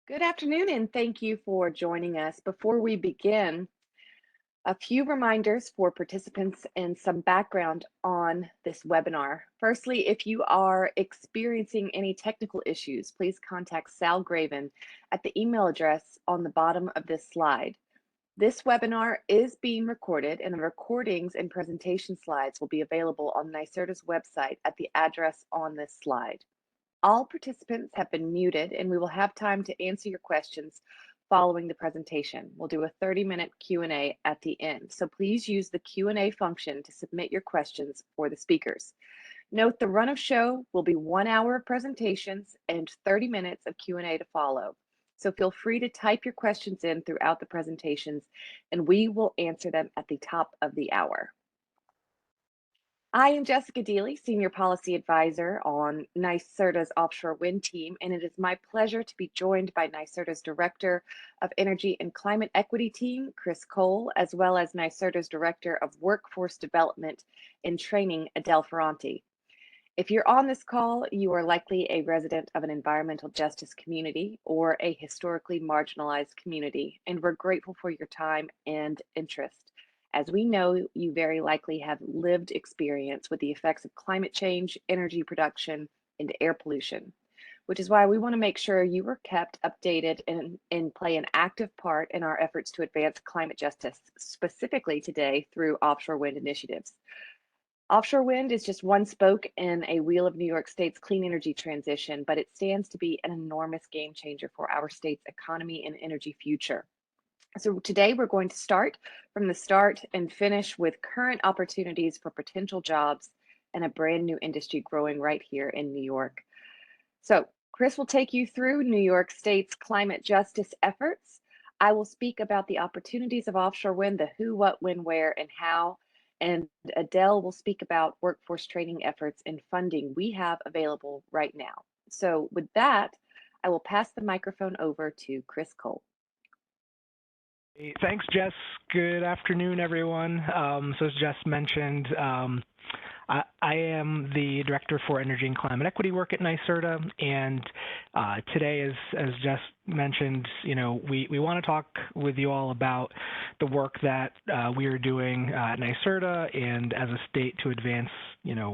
Good afternoon, and thank you for joining us. Before we begin, a few reminders for participants and some background on this webinar. Firstly, if you are experiencing any technical issues, please contact Sal Graven at the email address on the bottom of this slide. This webinar is being recorded, and the recordings and presentation slides will be available on NYSERDA's website at the address on this slide. All participants have been muted, and we will have time to answer your questions following the presentation. We'll do a 30-minute Q&A at the end, so please use the Q&A function to submit your questions for the speakers. Note the run of show will be 1 hour of presentations and 30 minutes of Q&A to follow. So feel free to type your questions in throughout the presentations, and we will answer them at the top of the hour. I am Jessica Deely, Senior Policy Advisor on NYSERDA's offshore wind team, and it is my pleasure to be joined by NYSERDA's Director of Energy and Climate Equity team, Chris Cole, as well as NYSERDA's Director of Workforce Development and Training, Adele Ferranti. If you're on this call, you are likely a resident of an environmental justice community or a historically marginalized community, and we're grateful for your time and interest. As we know, you very likely have lived experience with the effects of climate change, energy production, and air pollution, which is why we want to make sure you are kept updated and play an active part in our efforts to advance climate justice, specifically today through offshore wind initiatives. Offshore wind is just one spoke in a wheel of New York State's clean energy transition, but it stands to be an enormous game changer for our state's economy and energy future. So today we're going to start from the start and finish with current opportunities for potential jobs and a brand new industry growing right here in New York. So Chris will take you through New York State's climate justice efforts. I will speak about the opportunities of offshore wind, the who, what, when, where, and how. And Adele will speak about workforce training efforts and funding we have available right now. So with that, I will pass the microphone over to Chris Cole. Hey, thanks, Jess. Good afternoon, everyone. So as Jess mentioned, I am the Director for Energy and Climate Equity work at NYSERDA, and today, as Jess mentioned, we want to talk with you all about the work that we are doing at NYSERDA and as a state to advance,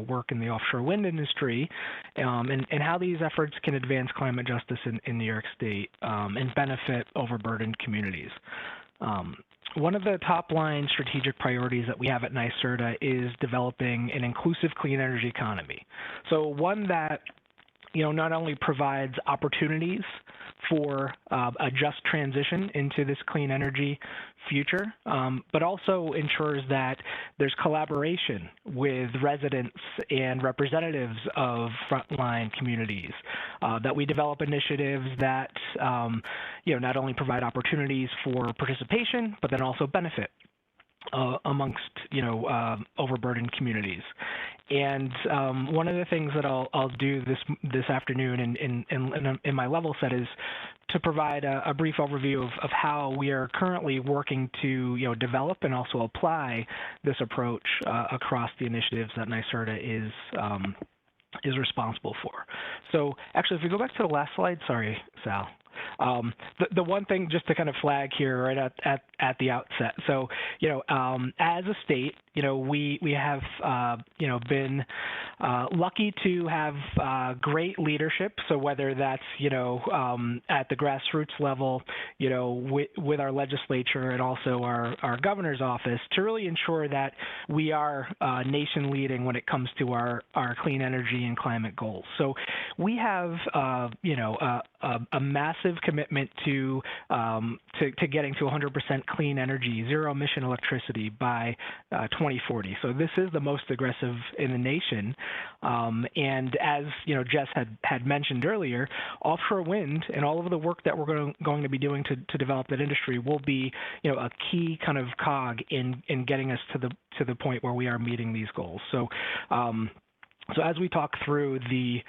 work in the offshore wind industry, and how these efforts can advance climate justice in New York State and benefit overburdened communities. One of the top line strategic priorities that we have at NYSERDA is developing an inclusive clean energy economy. So one that, not only provides opportunities for a just transition into this clean energy future, but also ensures that there's collaboration with residents and representatives of frontline communities, that we develop initiatives that, not only provide opportunities for participation, but then also benefit amongst overburdened communities. And one of the things that I'll do this afternoon in my level set is to provide a brief overview of how we are currently working to develop and also apply this approach across the initiatives that NYSERDA is responsible for. So actually, if we go back to the last slide, sorry, Sal. The one thing just to kind of flag here right at the outset. So, as a state, we have, been lucky to have great leadership. So whether that's, at the grassroots level, with our legislature and also our governor's office to really ensure that we are nation leading when it comes to our clean energy and climate goals. So we have, a massive commitment to getting to 100% clean energy, zero emission electricity by 2040. So this is the most aggressive in the nation. And as Jess had mentioned earlier, offshore wind and all of the work that we're going to be doing to develop that industry will be a key kind of cog in getting us to the point where we are meeting these goals. So so as we talk through the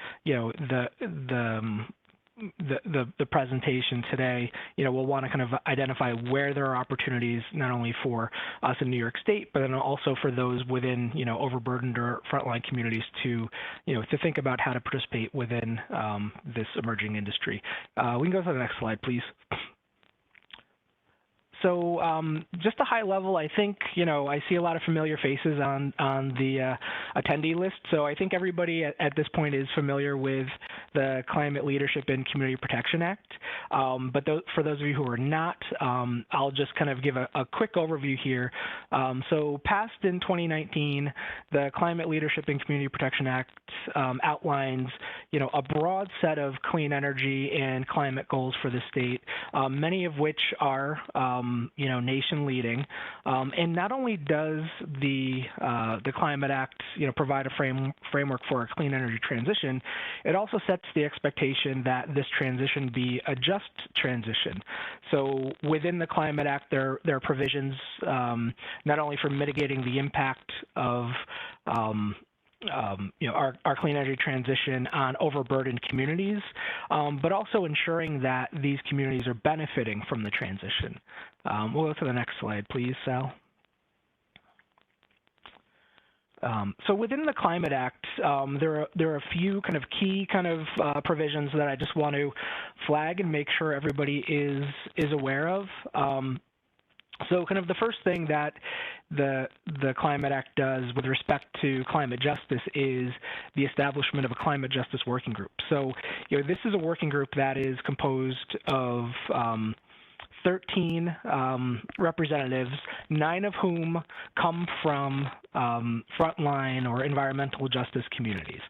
the presentation today, we'll want to kind of identify where there are opportunities not only for us in New York State, but then also for those within, overburdened or frontline communities to, to think about how to participate within this emerging industry. We can go to the next slide, please. So just a high level, I think, I see a lot of familiar faces on the attendee list. So I think everybody at this point is familiar with the Climate Leadership and Community Protection Act. But for those of you who are not, I'll just kind of give a quick overview here. So passed in 2019, the Climate Leadership and Community Protection Act outlines, a broad set of clean energy and climate goals for the state, many of which are nation leading. And not only does the Climate Act, provide a framework for a clean energy transition, it also sets the expectation that this transition be a just transition. So within the Climate Act, there are provisions not only for mitigating the impact of our clean energy transition on overburdened communities, but also ensuring that these communities are benefiting from the transition. We'll go to the next slide, please, Sal. So within the Climate Act, there are a few kind of key provisions that I just want to flag and make sure everybody is aware of. So kind of the first thing that the Climate Act does with respect to climate justice is the establishment of a climate justice working group. So, this is a working group that is composed of 13 representatives, 9 of whom come from frontline or environmental justice communities.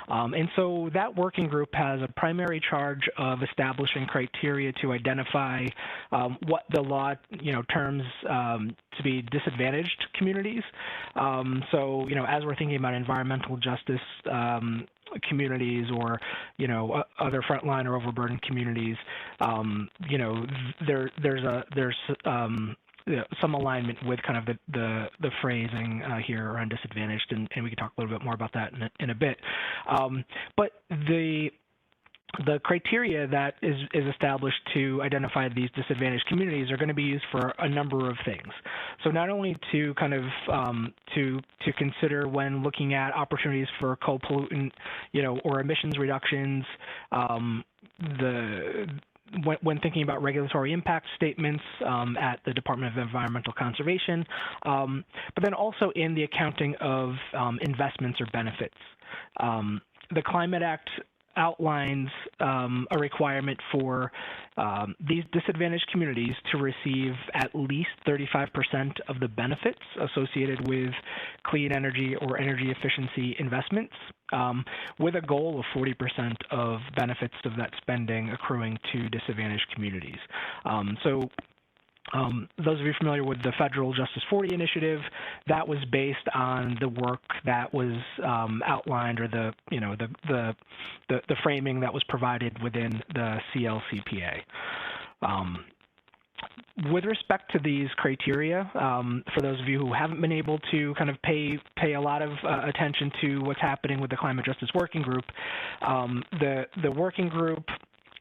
And so that working group has a primary charge of establishing criteria to identify what the law, terms to be disadvantaged communities. So, as we're thinking about environmental justice communities or, other frontline or overburdened communities, there's some alignment with kind of the phrasing here around disadvantaged, and we can talk a little bit more about that in a bit. But the criteria that is established to identify these disadvantaged communities are going to be used for a number of things. So not only to kind of to consider when looking at opportunities for co-pollutant, or emissions reductions, when thinking about regulatory impact statements at the Department of Environmental Conservation, but then also in the accounting of investments or benefits. The Climate Act outlines a requirement for these disadvantaged communities to receive at least 35% of the benefits associated with clean energy or energy efficiency investments, with a goal of 40% of benefits of that spending accruing to disadvantaged communities. Those of you familiar with the Federal Justice 40 initiative, that was based on the work that was outlined, or the framing that was provided within the CLCPA. With respect to these criteria, for those of you who haven't been able to kind of pay a lot of attention to what's happening with the Climate Justice Working Group, the working group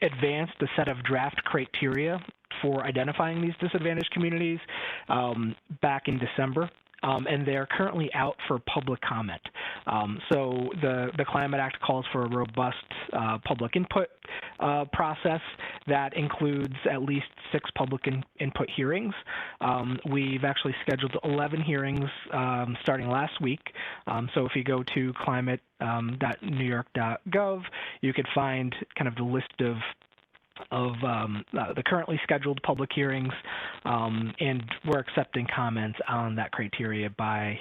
advanced a set of draft criteria for identifying these disadvantaged communities back in December. And they're currently out for public comment. So the Climate Act calls for a robust public input process that includes at least 6 public input hearings. We've actually scheduled 11 hearings starting last week. So if you go to climate.newyork.gov, you could find kind of the list of the currently scheduled public hearings, and we're accepting comments on that criteria by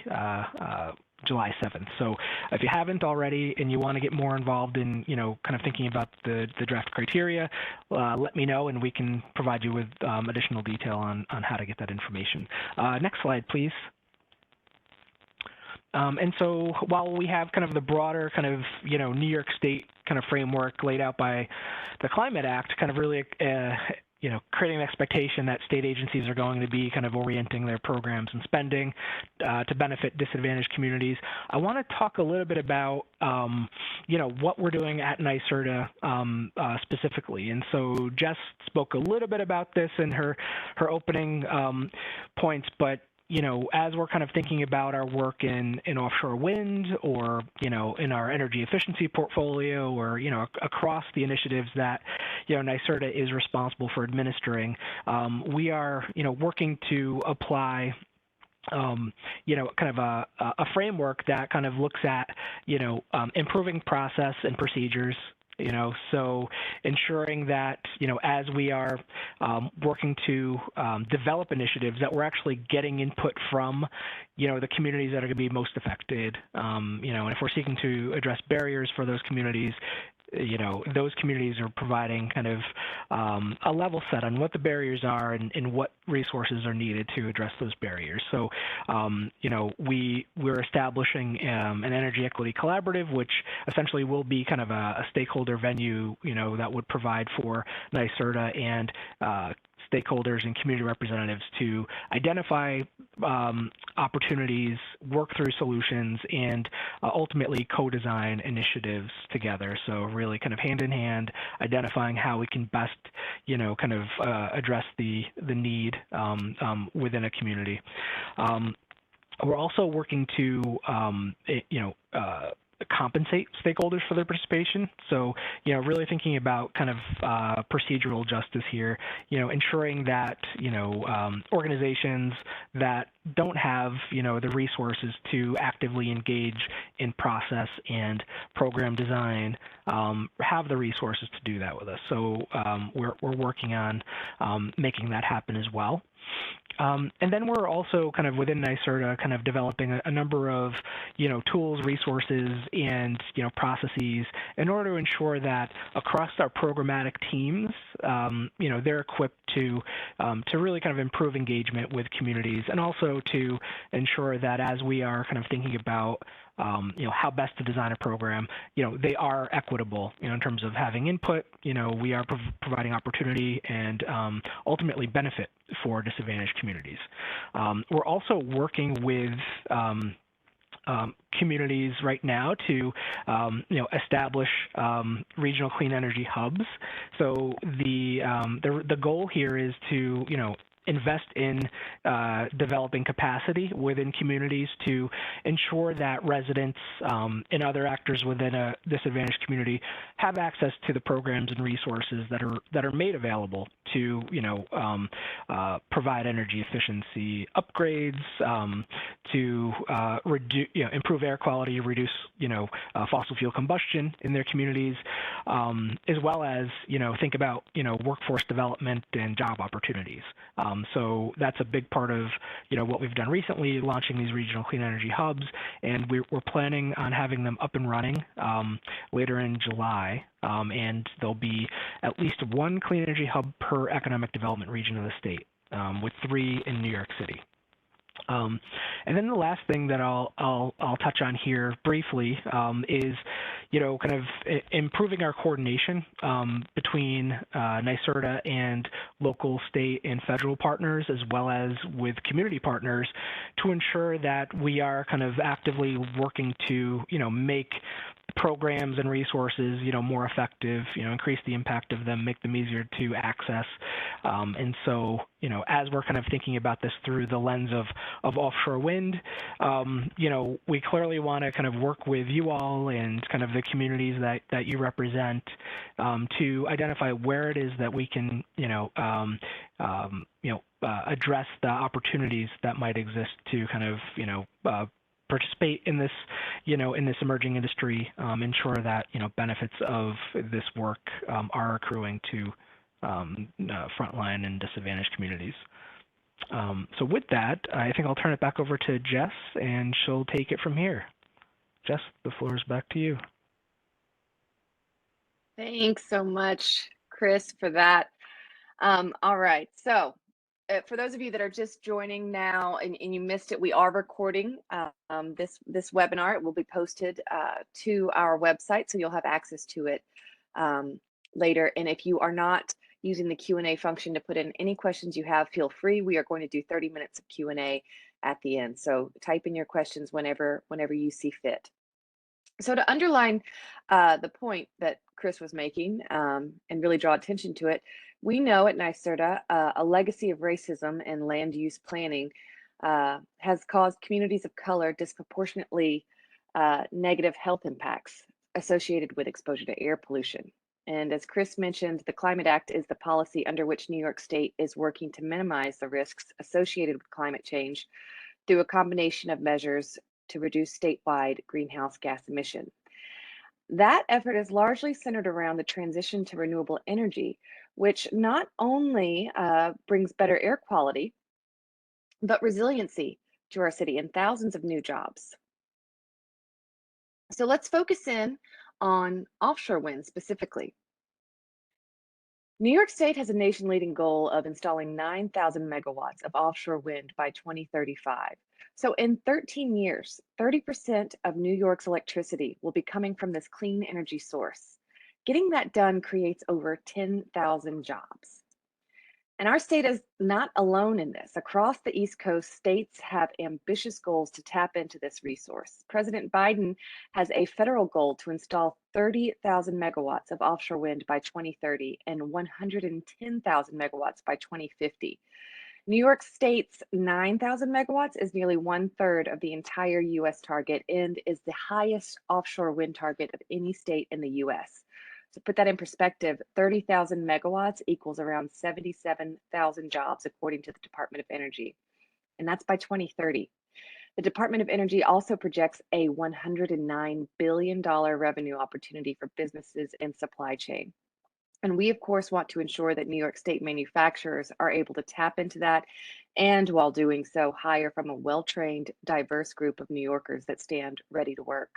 July 7th. So if you haven't already and you want to get more involved in, kind of thinking about the draft criteria, let me know and we can provide you with additional detail on how to get that information. Next slide, please. And so while we have kind of the broader kind of, New York State kind of framework laid out by the Climate Act, kind of really creating an expectation that state agencies are going to be kind of orienting their programs and spending to benefit disadvantaged communities. I want to talk a little bit about, what we're doing at NYSERDA specifically. And so Jess spoke a little bit about this in her opening points, but as we're kind of thinking about our work in offshore wind or, in our energy efficiency portfolio or, across the initiatives that, NYSERDA is responsible for administering, we are, working to apply kind of a framework that kind of looks at, improving process and procedures, so ensuring that, as we are working to develop initiatives, that we're actually getting input from, the communities that are going to be most affected, and if we're seeking to address barriers for those communities, those communities are providing kind of a level set on what the barriers are and what resources are needed to address those barriers. So, we're establishing an energy equity collaborative, which essentially will be kind of a stakeholder venue, that would provide for NYSERDA and stakeholders and community representatives to identify opportunities, work through solutions, and ultimately co-design initiatives together. So really kind of hand in hand, identifying how we can best, kind of address the need within a community. We're also working to, compensate stakeholders for their participation. So, really thinking about kind of procedural justice here, ensuring that, organizations that don't have, the resources to actively engage in process and program design have the resources to do that with us. So we're working on making that happen as well. And then we're also kind of within NYSERDA kind of developing a number of, tools, resources, and, processes in order to ensure that across our programmatic teams, they're equipped to really kind of improve engagement with communities, and also to ensure that as we are kind of thinking about how best to design a program, they are equitable, in terms of having input, we are providing opportunity and ultimately benefit for disadvantaged communities. We're also working with communities right now to, establish regional clean energy hubs. So the goal here is to, invest in developing capacity within communities to ensure that residents and other actors within a disadvantaged community have access to the programs and resources that are made available to provide energy efficiency upgrades, to improve air quality, reduce fossil fuel combustion in their communities, as well as think about workforce development and job opportunities. So that's a big part of what we've done recently, launching these regional clean energy hubs, and we're planning on having them up and running later in July. And there'll be at least one clean energy hub per economic development region of the state, with 3 in New York City. And then the last thing that I'll touch on here briefly is, kind of improving our coordination between NYSERDA and local, state, and federal partners, as well as with community partners, to ensure that we are kind of actively working to, make programs and resources, more effective, increase the impact of them, make them easier to access. And so, as we're kind of thinking about this through the lens of offshore wind, we clearly want to kind of work with you all and kind of the communities that you represent to identify where it is that we can, address the opportunities that might exist to kind of, participate in this, in this emerging industry, ensure that, benefits of this work are accruing to frontline and disadvantaged communities. So with that, I think I'll turn it back over to Jess, and she'll take it from here. Jess, the floor is back to you. Thanks so much, Chris, for that. All right, so for those of you that are just joining now and you missed it, we are recording this webinar. It will be posted to our website, so you'll have access to it later. And if you are not using the Q&A function to put in any questions you have. Feel free. We are going to do 30 minutes of Q&A at the end. So type in your questions whenever you see fit. So to underline the point that Chris was making and really draw attention to it, we know at NYSERDA a legacy of racism and land use planning has caused communities of color disproportionately negative health impacts associated with exposure to air pollution. And as Chris mentioned, the Climate Act is the policy under which New York State is working to minimize the risks associated with climate change through a combination of measures to reduce statewide greenhouse gas emission. That effort is largely centered around the transition to renewable energy, which not only brings better air quality, but resiliency to our city and thousands of new jobs. So let's focus in on offshore wind specifically. New York State has a nation-leading goal of installing 9,000 megawatts of offshore wind by 2035. So in 13 years, 30% of New York's electricity will be coming from this clean energy source. Getting that done creates over 10,000 jobs. And our state is not alone in this. Across the East Coast, states have ambitious goals to tap into this resource. President Biden has a federal goal to install 30,000 megawatts of offshore wind by 2030 and 110,000 megawatts by 2050. New York State's 9,000 megawatts is nearly 1/3 of the entire US target and is the highest offshore wind target of any state in the US. To put that in perspective, 30,000 megawatts equals around 77,000 jobs, according to the Department of Energy. And that's by 2030. The Department of Energy also projects a $109 billion revenue opportunity for businesses and supply chain. And we, of course, want to ensure that New York State manufacturers are able to tap into that and, while doing so, hire from a well-trained, diverse group of New Yorkers that stand ready to work.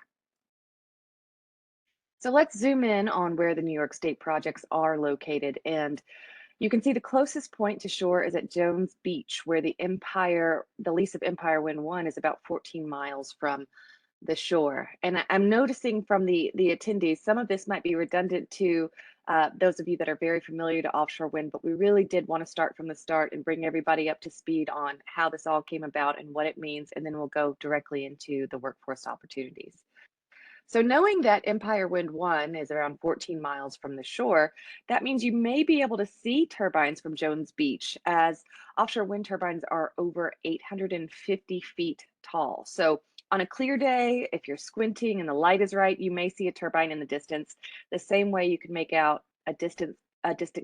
So let's zoom in on where the New York State projects are located. And you can see the closest point to shore is at Jones Beach, where the lease of Empire Wind 1 is about 14 miles from the shore. And I'm noticing from the attendees, some of this might be redundant to those of you that are very familiar to offshore wind, but we really did want to start from the start and bring everybody up to speed on how this all came about and what it means, and then we'll go directly into the workforce opportunities. So knowing that Empire Wind 1 is around 14 miles from the shore, that means you may be able to see turbines from Jones Beach, as offshore wind turbines are over 850 feet tall. So on a clear day, if you're squinting and the light is right, you may see a turbine in the distance, the same way you can make out a distant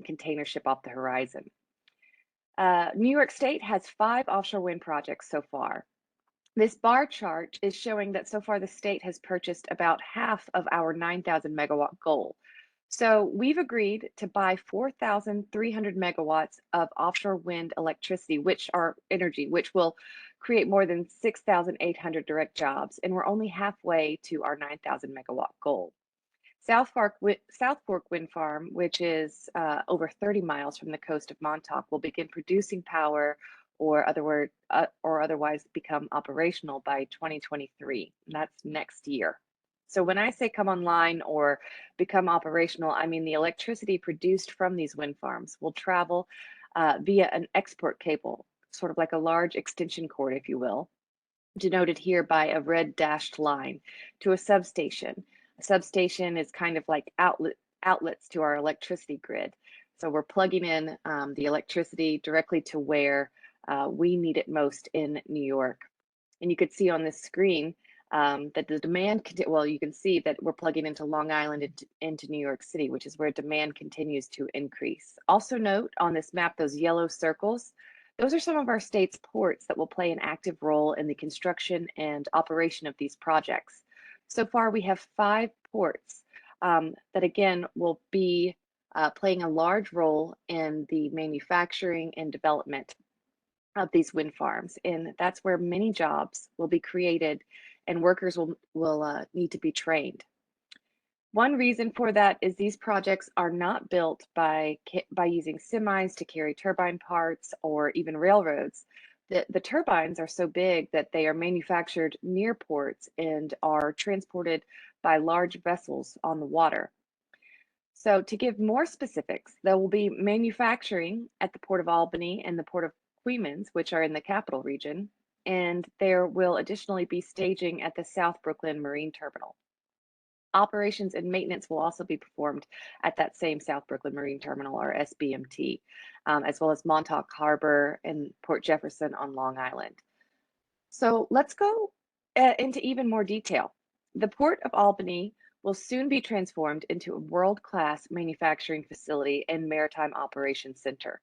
container ship off the horizon. New York State has 5 offshore wind projects so far. This bar chart is showing that so far the state has purchased about half of our 9,000 megawatt goal. So we've agreed to buy 4,300 megawatts of offshore wind electricity, which will create more than 6,800 direct jobs. And we're only halfway to our 9,000 megawatt goal. South Fork Wind Farm, which is over 30 miles from the coast of Montauk, will begin producing power or otherwise become operational by 2023. That's next year. So when I say come online or become operational, I mean the electricity produced from these wind farms will travel via an export cable, sort of like a large extension cord, if you will, denoted here by a red dashed line, to a substation. A substation is kind of like outlets to our electricity grid. So we're plugging in the electricity directly to where we need it most in New York. And you could see on this screen that the demand, you can see that we're plugging into Long Island into New York City, which is where demand continues to increase. Also note on this map, those yellow circles, those are some of our state's ports that will play an active role in the construction and operation of these projects. So far, we have 5 ports that again will be playing a large role in the manufacturing and development of these wind farms. And that's where many jobs will be created and workers will need to be trained. One reason for that is these projects are not built by using semis to carry turbine parts or even railroads. The turbines are so big that they are manufactured near ports and are transported by large vessels on the water. So, to give more specifics, there will be manufacturing at the Port of Albany and the Port of Queens, which are in the capital region, and there will additionally be staging at the South Brooklyn Marine Terminal. Operations and maintenance will also be performed at that same South Brooklyn Marine Terminal, or SBMT, as well as Montauk Harbor and Port Jefferson on Long Island. So let's go into even more detail. The Port of Albany will soon be transformed into a world-class manufacturing facility and maritime operations center.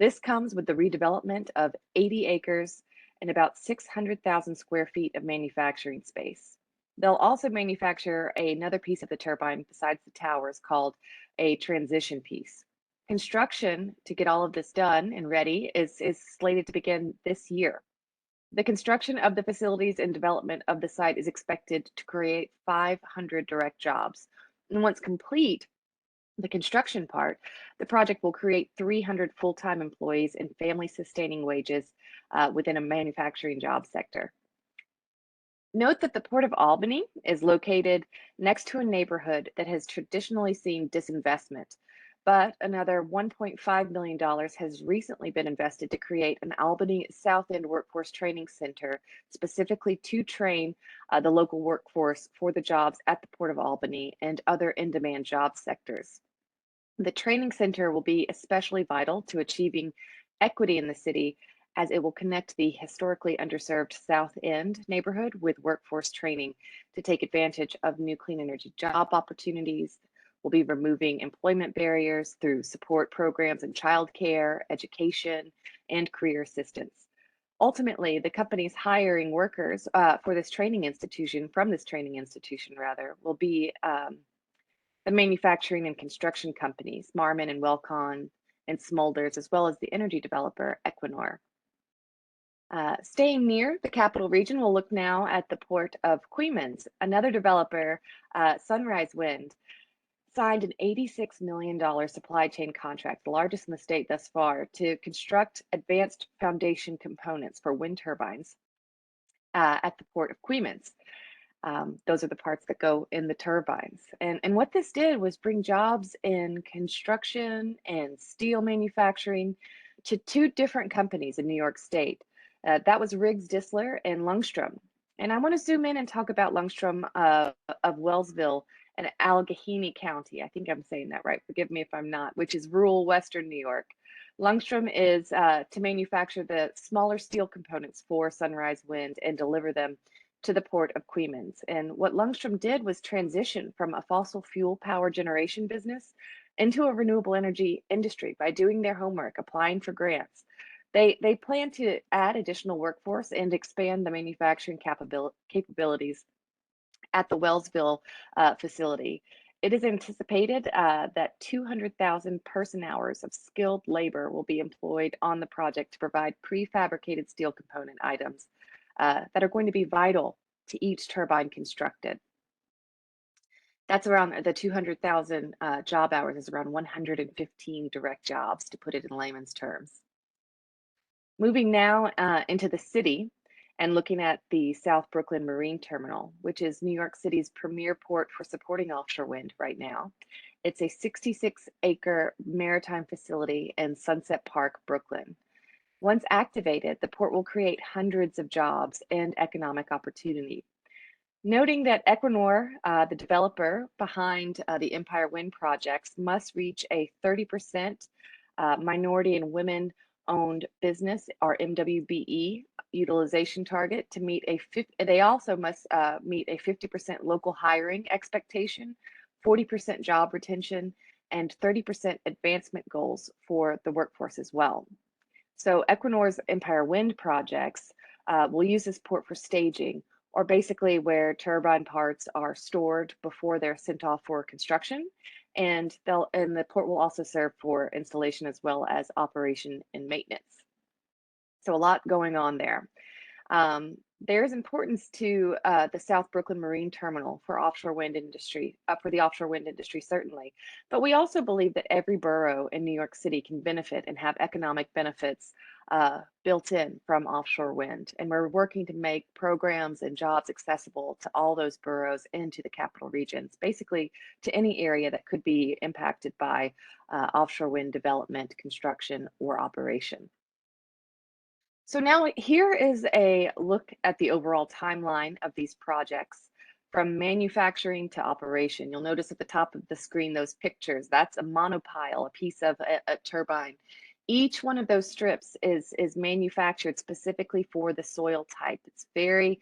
This comes with the redevelopment of 80 acres and about 600,000 square feet of manufacturing space. They'll also manufacture another piece of the turbine besides the towers called a transition piece. Construction to get all of this done and ready is slated to begin this year. The construction of the facilities and development of the site is expected to create 500 direct jobs. And once complete, the construction part, the project will create 300 full-time employees and family-sustaining wages within a manufacturing job sector. Note that the Port of Albany is located next to a neighborhood that has traditionally seen disinvestment, but another $1.5 million has recently been invested to create an Albany South End Workforce Training Center specifically to train the local workforce for the jobs at the Port of Albany and other in-demand job sectors. The training center will be especially vital to achieving equity in the city as it will connect the historically underserved South End neighborhood with workforce training to take advantage of new clean energy job opportunities. We'll be removing employment barriers through support programs in childcare, education, and career assistance. Ultimately, the company's hiring workers for this training institution, from this training institution rather, will be the manufacturing and construction companies, Marmon and Welcon and Smulders, as well as the energy developer, Equinor. Staying near the capital region, we'll look now at the Port of Queens. Another developer, Sunrise Wind, signed an $86 million supply chain contract, the largest in the state thus far, to construct advanced foundation components for wind turbines at the Port of Queens. Those are the parts that go in the turbines. And what this did was bring jobs in construction and steel manufacturing to two different companies in New York State. That was Riggs Distler and Lungstrom. And I want to zoom in and talk about Lungstrom of Wellsville and Allegheny County. I think I'm saying that right. Forgive me if I'm not, which is rural Western New York. Lungstrom is to manufacture the smaller steel components for Sunrise Wind and deliver them to the Port of Queens. And what Lungstrom did was transition from a fossil fuel power generation business into a renewable energy industry by doing their homework, applying for grants. They plan to add additional workforce and expand the manufacturing capabilities at the Wellsville facility. It is anticipated that 200,000 person hours of skilled labor will be employed on the project to provide prefabricated steel component items that are going to be vital to each turbine constructed. That's around the 200,000 job hours is around 115 direct jobs, to put it in layman's terms. Moving now into the city and looking at the South Brooklyn Marine Terminal, which is New York City's premier port for supporting offshore wind right now. It's a 66-acre maritime facility in Sunset Park, Brooklyn. Once activated, the port will create hundreds of jobs and economic opportunity. Noting that Equinor, the developer behind the Empire Wind projects, must reach a 30% minority and women-owned business, or MWBE, utilization target to meet they also must meet a 50% local hiring expectation, 40% job retention, and 30% advancement goals for the workforce as well. So Equinor's Empire Wind projects will use this port for staging, or basically where turbine parts are stored before they're sent off for construction. And the port will also serve for installation as well as operation and maintenance. So a lot going on there. There's importance to the South Brooklyn Marine Terminal for offshore wind industry, for the offshore wind industry, certainly. But we also believe that every borough in New York City can benefit and have economic benefits built in from offshore wind. And we're working to make programs and jobs accessible to all those boroughs and to the capital regions, basically to any area that could be impacted by offshore wind development, construction, or operation. So now here is a look at the overall timeline of these projects from manufacturing to operation. You'll notice at the top of the screen those pictures. That's a monopile, a piece of a turbine. Each one of those strips is manufactured specifically for the soil type. It's very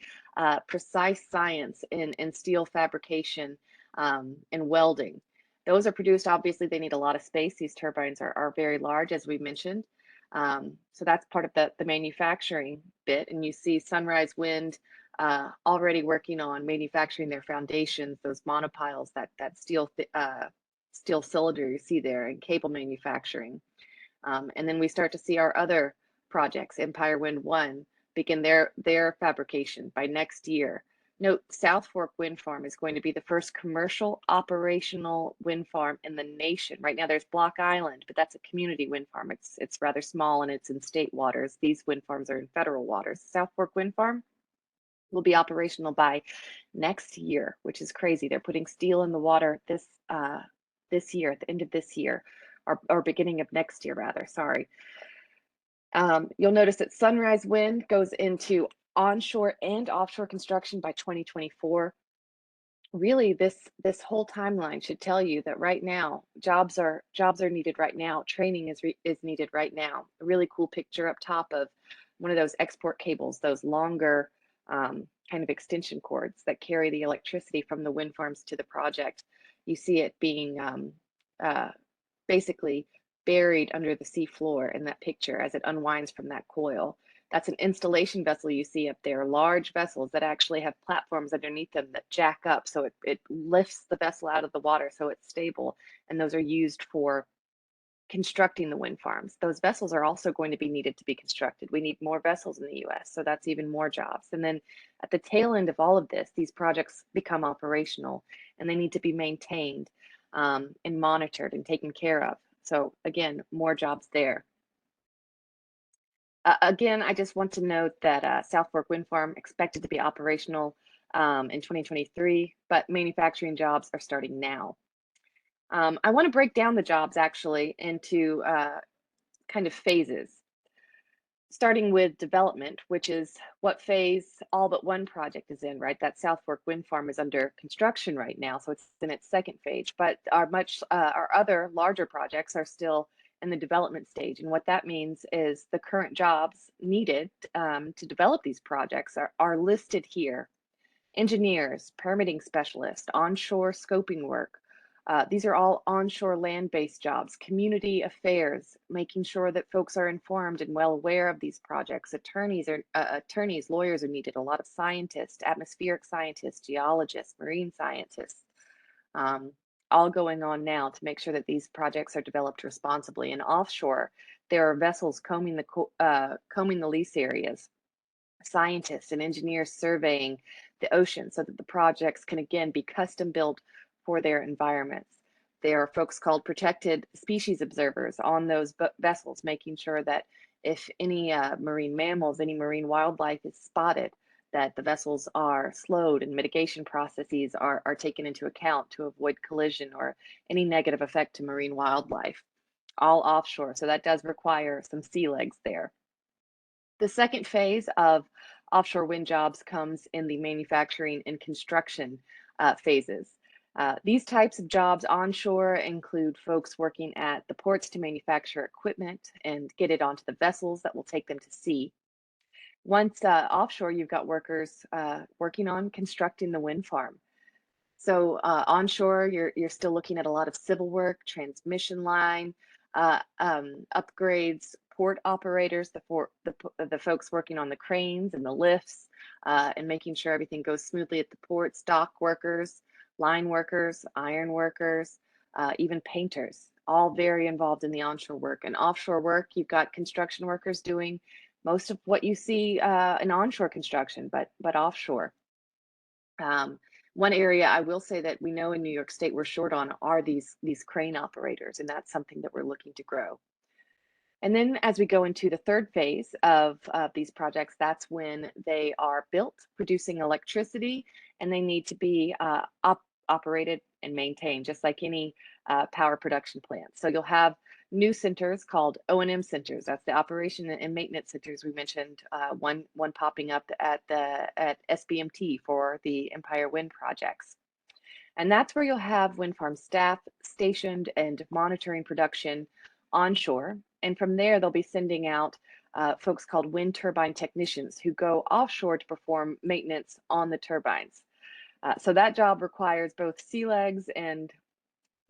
precise science in steel fabrication and welding. Those are produced, obviously, they need a lot of space. These turbines are very large, as we mentioned. So that's part of the manufacturing bit. And you see Sunrise Wind already working on manufacturing their foundations, those monopiles, that steel cylinder you see there, and cable manufacturing. And then we start to see our other projects, Empire Wind 1, begin their fabrication by next year. Note, South Fork Wind Farm is going to be the first commercial operational wind farm in the nation. Right now there's Block Island, but that's a community wind farm. It's rather small and it's in state waters. These wind farms are in federal waters. South Fork Wind Farm will be operational by next year, which is crazy. They're putting steel in the water this year, at the end of this year, or beginning of next year, rather, sorry. You'll notice that Sunrise Wind goes into onshore and offshore construction by 2024. Really, this whole timeline should tell you that right now jobs are needed right now. Training is needed right now. A really cool picture up top of one of those export cables, those longer kind of extension cords that carry the electricity from the wind farms to the project. You see it being basically buried under the sea floor in that picture as it unwinds from that coil. That's an installation vessel you see up there, large vessels that actually have platforms underneath them that jack up. So it lifts the vessel out of the water so it's stable. And those are used for constructing the wind farms. Those vessels are also going to be needed to be constructed. We need more vessels in the US, so that's even more jobs. And then at the tail end of all of this, these projects become operational and they need to be maintained and monitored and taken care of. So again, more jobs there. Again, I just want to note that South Fork Wind Farm expected to be operational in 2023, but manufacturing jobs are starting now. I want to break down the jobs actually into kind of phases, starting with development, which is what phase all but one project is in, right? That South Fork Wind Farm is under construction right now, so it's in its second phase, but our other larger projects are still in the development stage. And what that means is the current jobs needed to develop these projects are listed here. Engineers, permitting specialists, onshore scoping work. These are all onshore land-based jobs, community affairs, making sure that folks are informed and well aware of these projects. Attorneys, lawyers are needed, a lot of scientists, atmospheric scientists, geologists, marine scientists, all going on now to make sure that these projects are developed responsibly. And offshore, there are vessels combing the lease areas, scientists and engineers surveying the ocean so that the projects can again be custom built for their environments. There are folks called protected species observers on those vessels, making sure that if any marine mammals, any marine wildlife is spotted, that the vessels are slowed and mitigation processes are taken into account to avoid collision or any negative effect to marine wildlife, all offshore. So that does require some sea legs there. The second phase of offshore wind jobs comes in the manufacturing and construction phases. These types of jobs onshore include folks working at the ports to manufacture equipment and get it onto the vessels that will take them to sea. Once offshore, you've got workers working on constructing the wind farm. So onshore, you're still looking at a lot of civil work, transmission line upgrades, port operators, the folks working on the cranes and the lifts, and making sure everything goes smoothly at the ports, dock workers, line workers, iron workers, even painters, all very involved in the onshore work. And offshore work, you've got construction workers doing most of what you see in onshore construction, but offshore. One area I will say that we know in New York State we're short on are these crane operators, and that's something that we're looking to grow. And then as we go into the third phase of these projects, that's when they are built, producing electricity, and they need to be operated and maintained, just like any power production plant. So you'll have new centers called O&M centers. That's the operation and maintenance centers we mentioned. One popping up at SBMT for the Empire Wind projects. And that's where you'll have wind farm staff stationed and monitoring production onshore. And from there, they'll be sending out folks called wind turbine technicians who go offshore to perform maintenance on the turbines. So that job requires both sea legs and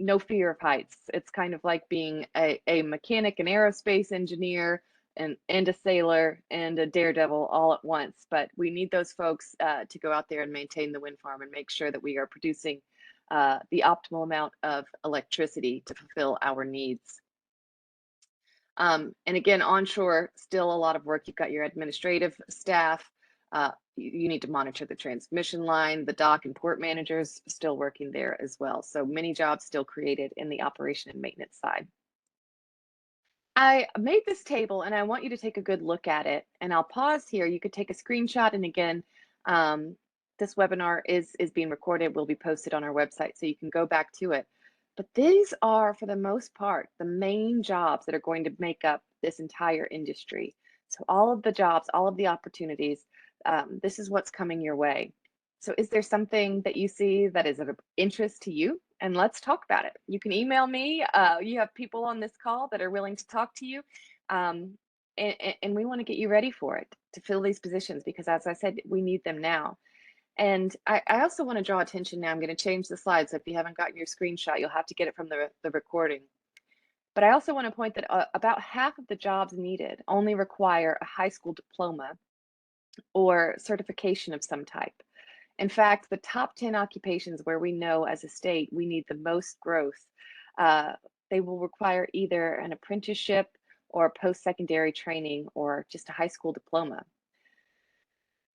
no fear of heights. It's kind of like being a mechanic, an aerospace engineer, and a sailor and a daredevil all at once. But we need those folks to go out there and maintain the wind farm and make sure that we are producing the optimal amount of electricity to fulfill our needs. And again, onshore, still a lot of work. You've got your administrative staff. You need to monitor the transmission line, the dock and port managers still working there as well. So many jobs still created in the operation and maintenance side. I made this table and I want you to take a good look at it, and I'll pause here. You could take a screenshot, and again, this webinar is being recorded, will be posted on our website, so you can go back to it. But these are, for the most part, the main jobs that are going to make up this entire industry. So all of the jobs, all of the opportunities, this is what's coming your way. So is there something that you see that is of interest to you? And let's talk about it. You can email me. You have people on this call that are willing to talk to you. And we want to get you ready for it, to fill these positions, because as I said, we need them now. And I also want to draw attention now. I'm going to change the slides. So if you haven't gotten your screenshot, you'll have to get it from the recording. But I also want to point that about half of the jobs needed only require a high school diploma or certification of some type. In fact, the top 10 occupations where we know as a state we need the most growth, they will require either an apprenticeship or post-secondary training or just a high school diploma.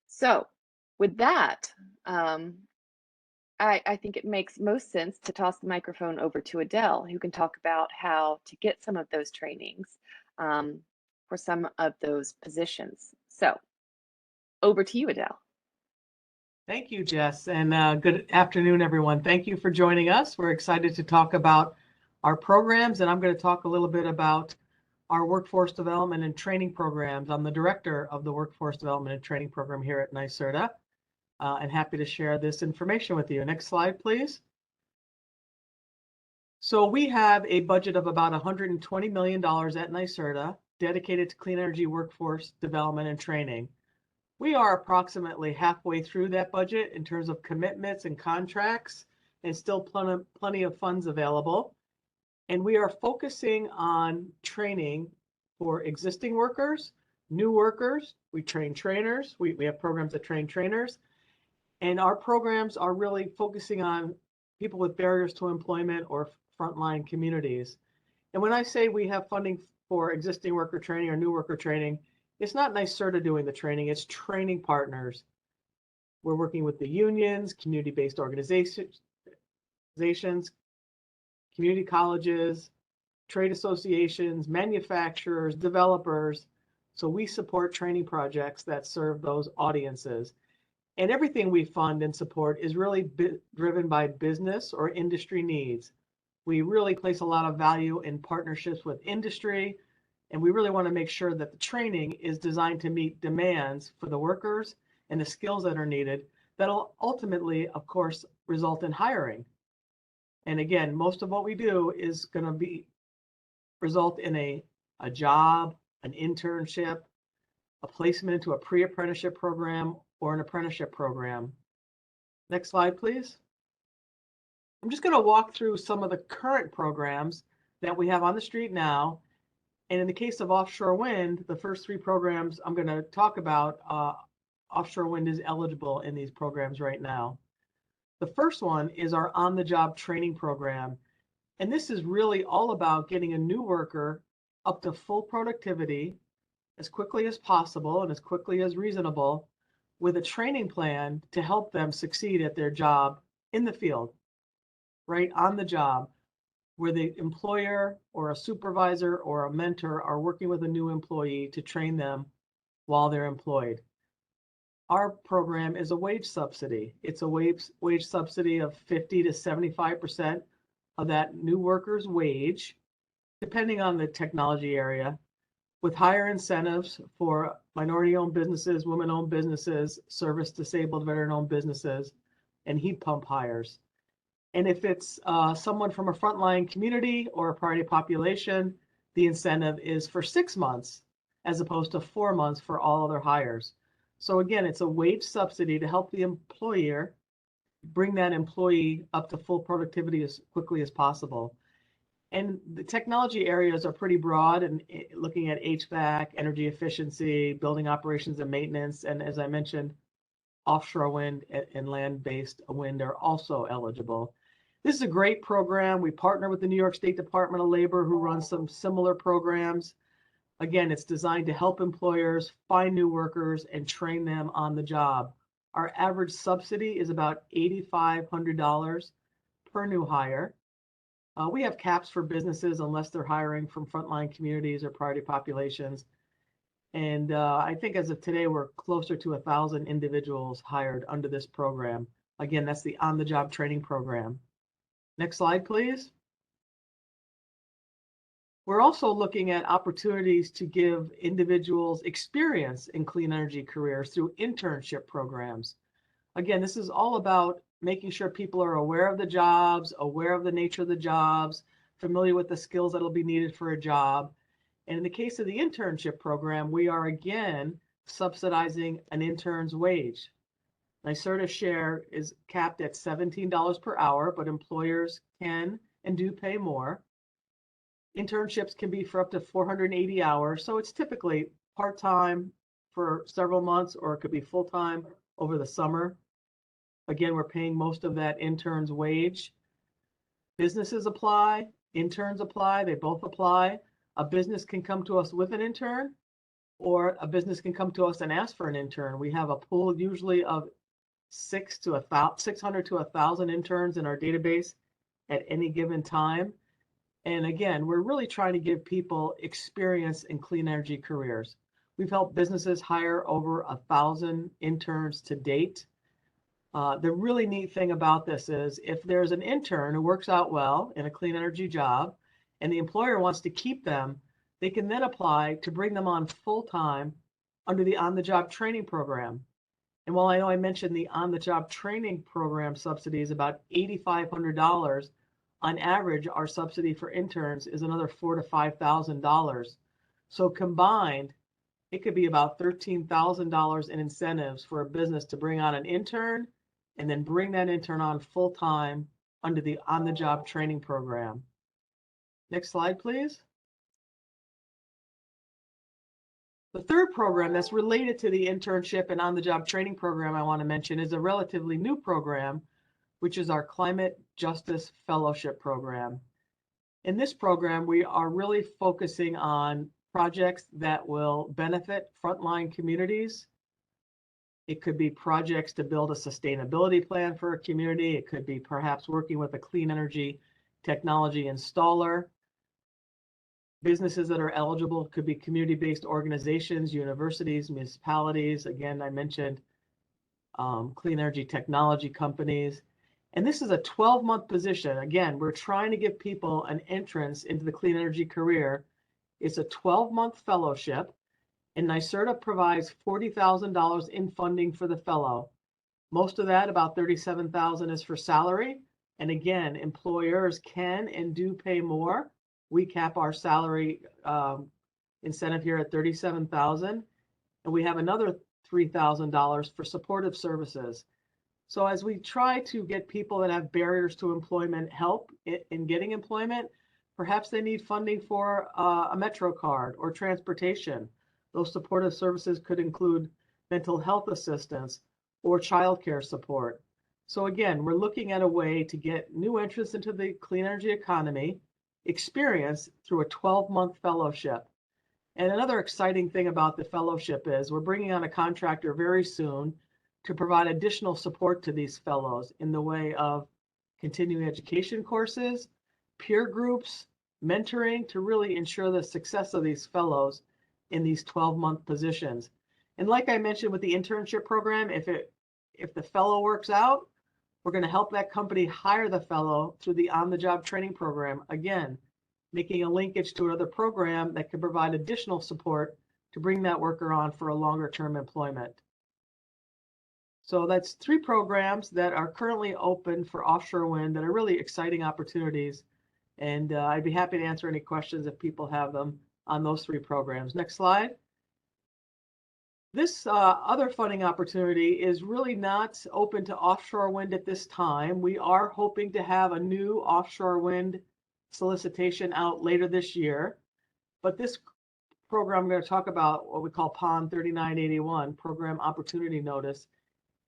So with that, I think it makes most sense to toss the microphone over to Adele, who can talk about how to get some of those trainings for some of those positions. So over to you, Adele. Thank you, Jess, and good afternoon, everyone. Thank you for joining us. We're excited to talk about our programs, and I'm going to talk a little bit about our workforce development and training programs. I'm the director of the Workforce Development and Training Program here at NYSERDA, and happy to share this information with you. Next slide, please. So we have a budget of about $120 million at NYSERDA dedicated to clean energy workforce development and training. We are approximately halfway through that budget in terms of commitments and contracts, and still plenty of funds available. And we are focusing on training for existing workers, new workers. We train trainers. We have programs that train trainers. And our programs are really focusing on people with barriers to employment or frontline communities. And when I say we have funding for existing worker training or new worker training, it's not NYSERDA doing the training, it's training partners. We're working with the unions, community-based organizations, community colleges, trade associations, manufacturers, developers. So we support training projects that serve those audiences. And everything we fund and support is really driven by business or industry needs. We really place a lot of value in partnerships with industry, and we really want to make sure that the training is designed to meet demands for the workers and the skills that are needed that'll ultimately, of course, result in hiring. And again, most of what we do is going to result in a job, an internship, a placement into a pre-apprenticeship program or an apprenticeship program. Next slide, please. I'm just going to walk through some of the current programs that we have on the street now. And in the case of offshore wind, the first three programs I'm going to talk about, offshore wind is eligible in these programs right now. The first one is our on-the-job training program. And this is really all about getting a new worker up to full productivity as quickly as possible and as quickly as reasonable with a training plan to help them succeed at their job in the field, right on the job, where the employer or a supervisor or a mentor are working with a new employee to train them while they're employed. Our program is a wage subsidy. It's a wage subsidy of 50 to 75% of that new worker's wage, depending on the technology area, with higher incentives for minority-owned businesses, women-owned businesses, service-disabled veteran-owned businesses, and heat pump hires. And if it's someone from a frontline community or a priority population, the incentive is for 6 months as opposed to 4 months for all other hires. So again, it's a wage subsidy to help the employer bring that employee up to full productivity as quickly as possible. And the technology areas are pretty broad, and looking at HVAC, energy efficiency, building operations and maintenance, and as I mentioned, offshore wind and land-based wind are also eligible. This is a great program. We partner with the New York State Department of Labor, who runs some similar programs. Again, it's designed to help employers find new workers and train them on the job. Our average subsidy is about $8,500 per new hire. We have caps for businesses unless they're hiring from frontline communities or priority populations. And I think as of today, we're closer to 1,000 individuals hired under this program. Again, that's the on-the-job training program. Next slide, please. We're also looking at opportunities to give individuals experience in clean energy careers through internship programs. Again, this is all about making sure people are aware of the jobs, aware of the nature of the jobs, familiar with the skills that will be needed for a job. And in the case of the internship program, we are again subsidizing an intern's wage. NYSERDA share is capped at $17 per hour, but employers can and do pay more. Internships can be for up to 480 hours, so it's typically part-time for several months, or it could be full-time over the summer. Again, we're paying most of that intern's wage. Businesses apply, interns apply, they both apply. A business can come to us with an intern, or a business can come to us and ask for an intern. We have a pool usually of 600 to 1,000 interns in our database at any given time. And again, we're really trying to give people experience in clean energy careers. We've helped businesses hire over 1,000 interns to date. The really neat thing about this is if there's an intern who works out well in a clean energy job and the employer wants to keep them, they can then apply to bring them on full-time under the on-the-job training program. And while I know I mentioned the on-the-job training program subsidy is about $8,500, on average, our subsidy for interns is another $4,000 to $5,000. So combined, it could be about $13,000 in incentives for a business to bring on an intern and then bring that intern on full-time under the on-the-job training program. Next slide, please. The third program that's related to the internship and on-the-job training program I want to mention is a relatively new program, which is our Climate Justice Fellowship Program. In this program, we are really focusing on projects that will benefit frontline communities. It could be projects to build a sustainability plan for a community. It could be perhaps working with a clean energy technology installer. Businesses that are eligible could be community-based organizations, universities, municipalities. Again, I mentioned clean energy technology companies. And this is a 12-month position. Again, we're trying to give people an entrance into the clean energy career. It's a 12-month fellowship, and NYSERDA provides $40,000 in funding for the fellow. Most of that, about $37,000, is for salary. And again, employers can and do pay more. We cap our salary incentive here at $37,000, and we have another $3,000 for supportive services. So as we try to get people that have barriers to employment help in getting employment, perhaps they need funding for a Metro card or transportation. Those supportive services could include mental health assistance or childcare support. So again, we're looking at a way to get new entrants into the clean energy economy, experience through a 12-month fellowship. And another exciting thing about the fellowship is we're bringing on a contractor very soon to provide additional support to these fellows in the way of continuing education courses, peer groups, mentoring to really ensure the success of these fellows in these 12-month positions. And like I mentioned with the internship program, if the fellow works out, we're going to help that company hire the fellow through the on-the-job training program, again, making a linkage to another program that can provide additional support to bring that worker on for a longer-term employment. So that's 3 programs that are currently open for offshore wind that are really exciting opportunities. And I'd be happy to answer any questions if people have them on those 3 programs. Next slide. This other funding opportunity is really not open to offshore wind at this time. We are hoping to have a new offshore wind solicitation out later this year. But this program I'm going to talk about, what we call PON 3981, Program Opportunity Notice,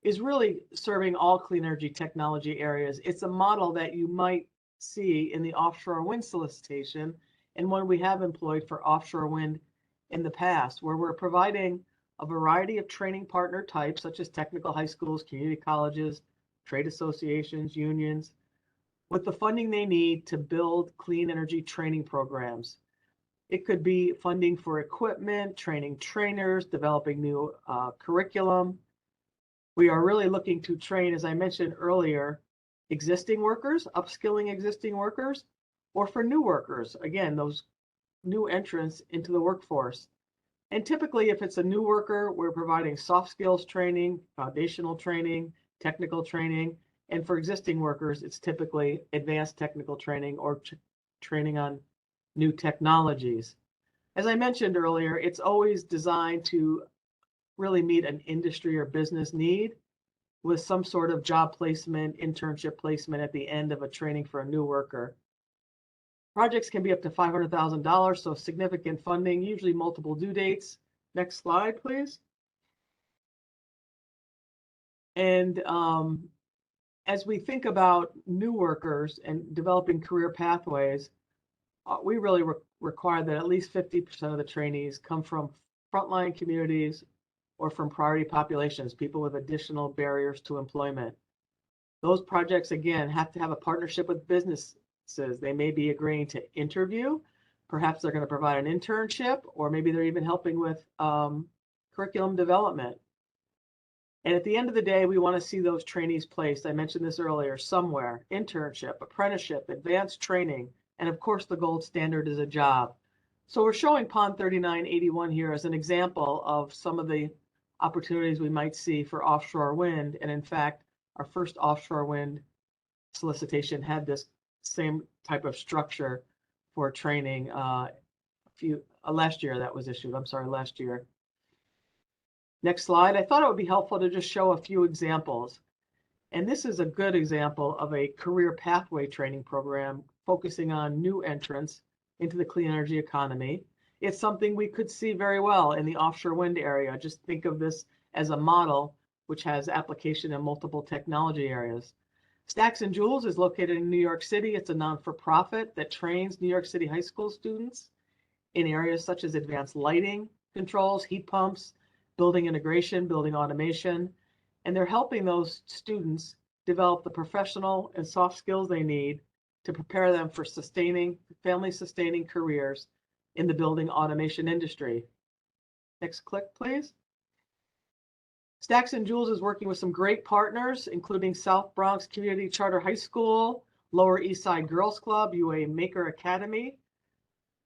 is really serving all clean energy technology areas. It's a model that you might see in the offshore wind solicitation and one we have employed for offshore wind in the past, where we're providing a variety of training partner types, such as technical high schools, community colleges, trade associations, unions, with the funding they need to build clean energy training programs. It could be funding for equipment, training trainers, developing new curriculum. We are really looking to train, as I mentioned earlier, existing workers, upskilling existing workers, or for new workers, again, those new entrants into the workforce. And typically, if it's a new worker, we're providing soft skills training, foundational training, technical training. And for existing workers, it's typically advanced technical training or training on new technologies. As I mentioned earlier, it's always designed to really meet an industry or business need with some sort of job placement, internship placement at the end of a training for a new worker. Projects can be up to $500,000, so significant funding, usually multiple due dates. Next slide, please. And as we think about new workers and developing career pathways, we really require that at least 50% of the trainees come from frontline communities or from priority populations, people with additional barriers to employment. Those projects, again, have to have a partnership with businesses. They may be agreeing to interview, perhaps they're going to provide an internship, or maybe they're even helping with curriculum development. And at the end of the day, we want to see those trainees placed, I mentioned this earlier, somewhere: internship, apprenticeship, advanced training, and of course the gold standard is a job. So we're showing PON 3981 here as an example of some of the opportunities we might see for offshore wind. And in fact, our first offshore wind solicitation had this same type of structure for training last year that was issued. I'm sorry, last year. Next slide. I thought it would be helpful to just show a few examples. And this is a good example of a career pathway training program focusing on new entrants into the clean energy economy. It's something we could see very well in the offshore wind area. Just think of this as a model which has application in multiple technology areas. Stacks and Joules is located in New York City. It's a non-for-profit that trains New York City high school students in areas such as advanced lighting controls, heat pumps, building integration, building automation, and they're helping those students develop the professional and soft skills they need to prepare them for family-sustaining careers in the building automation industry. Next click, please. Stacks and Joules is working with some great partners, including South Bronx Community Charter High School, Lower East Side Girls Club, UA Maker Academy.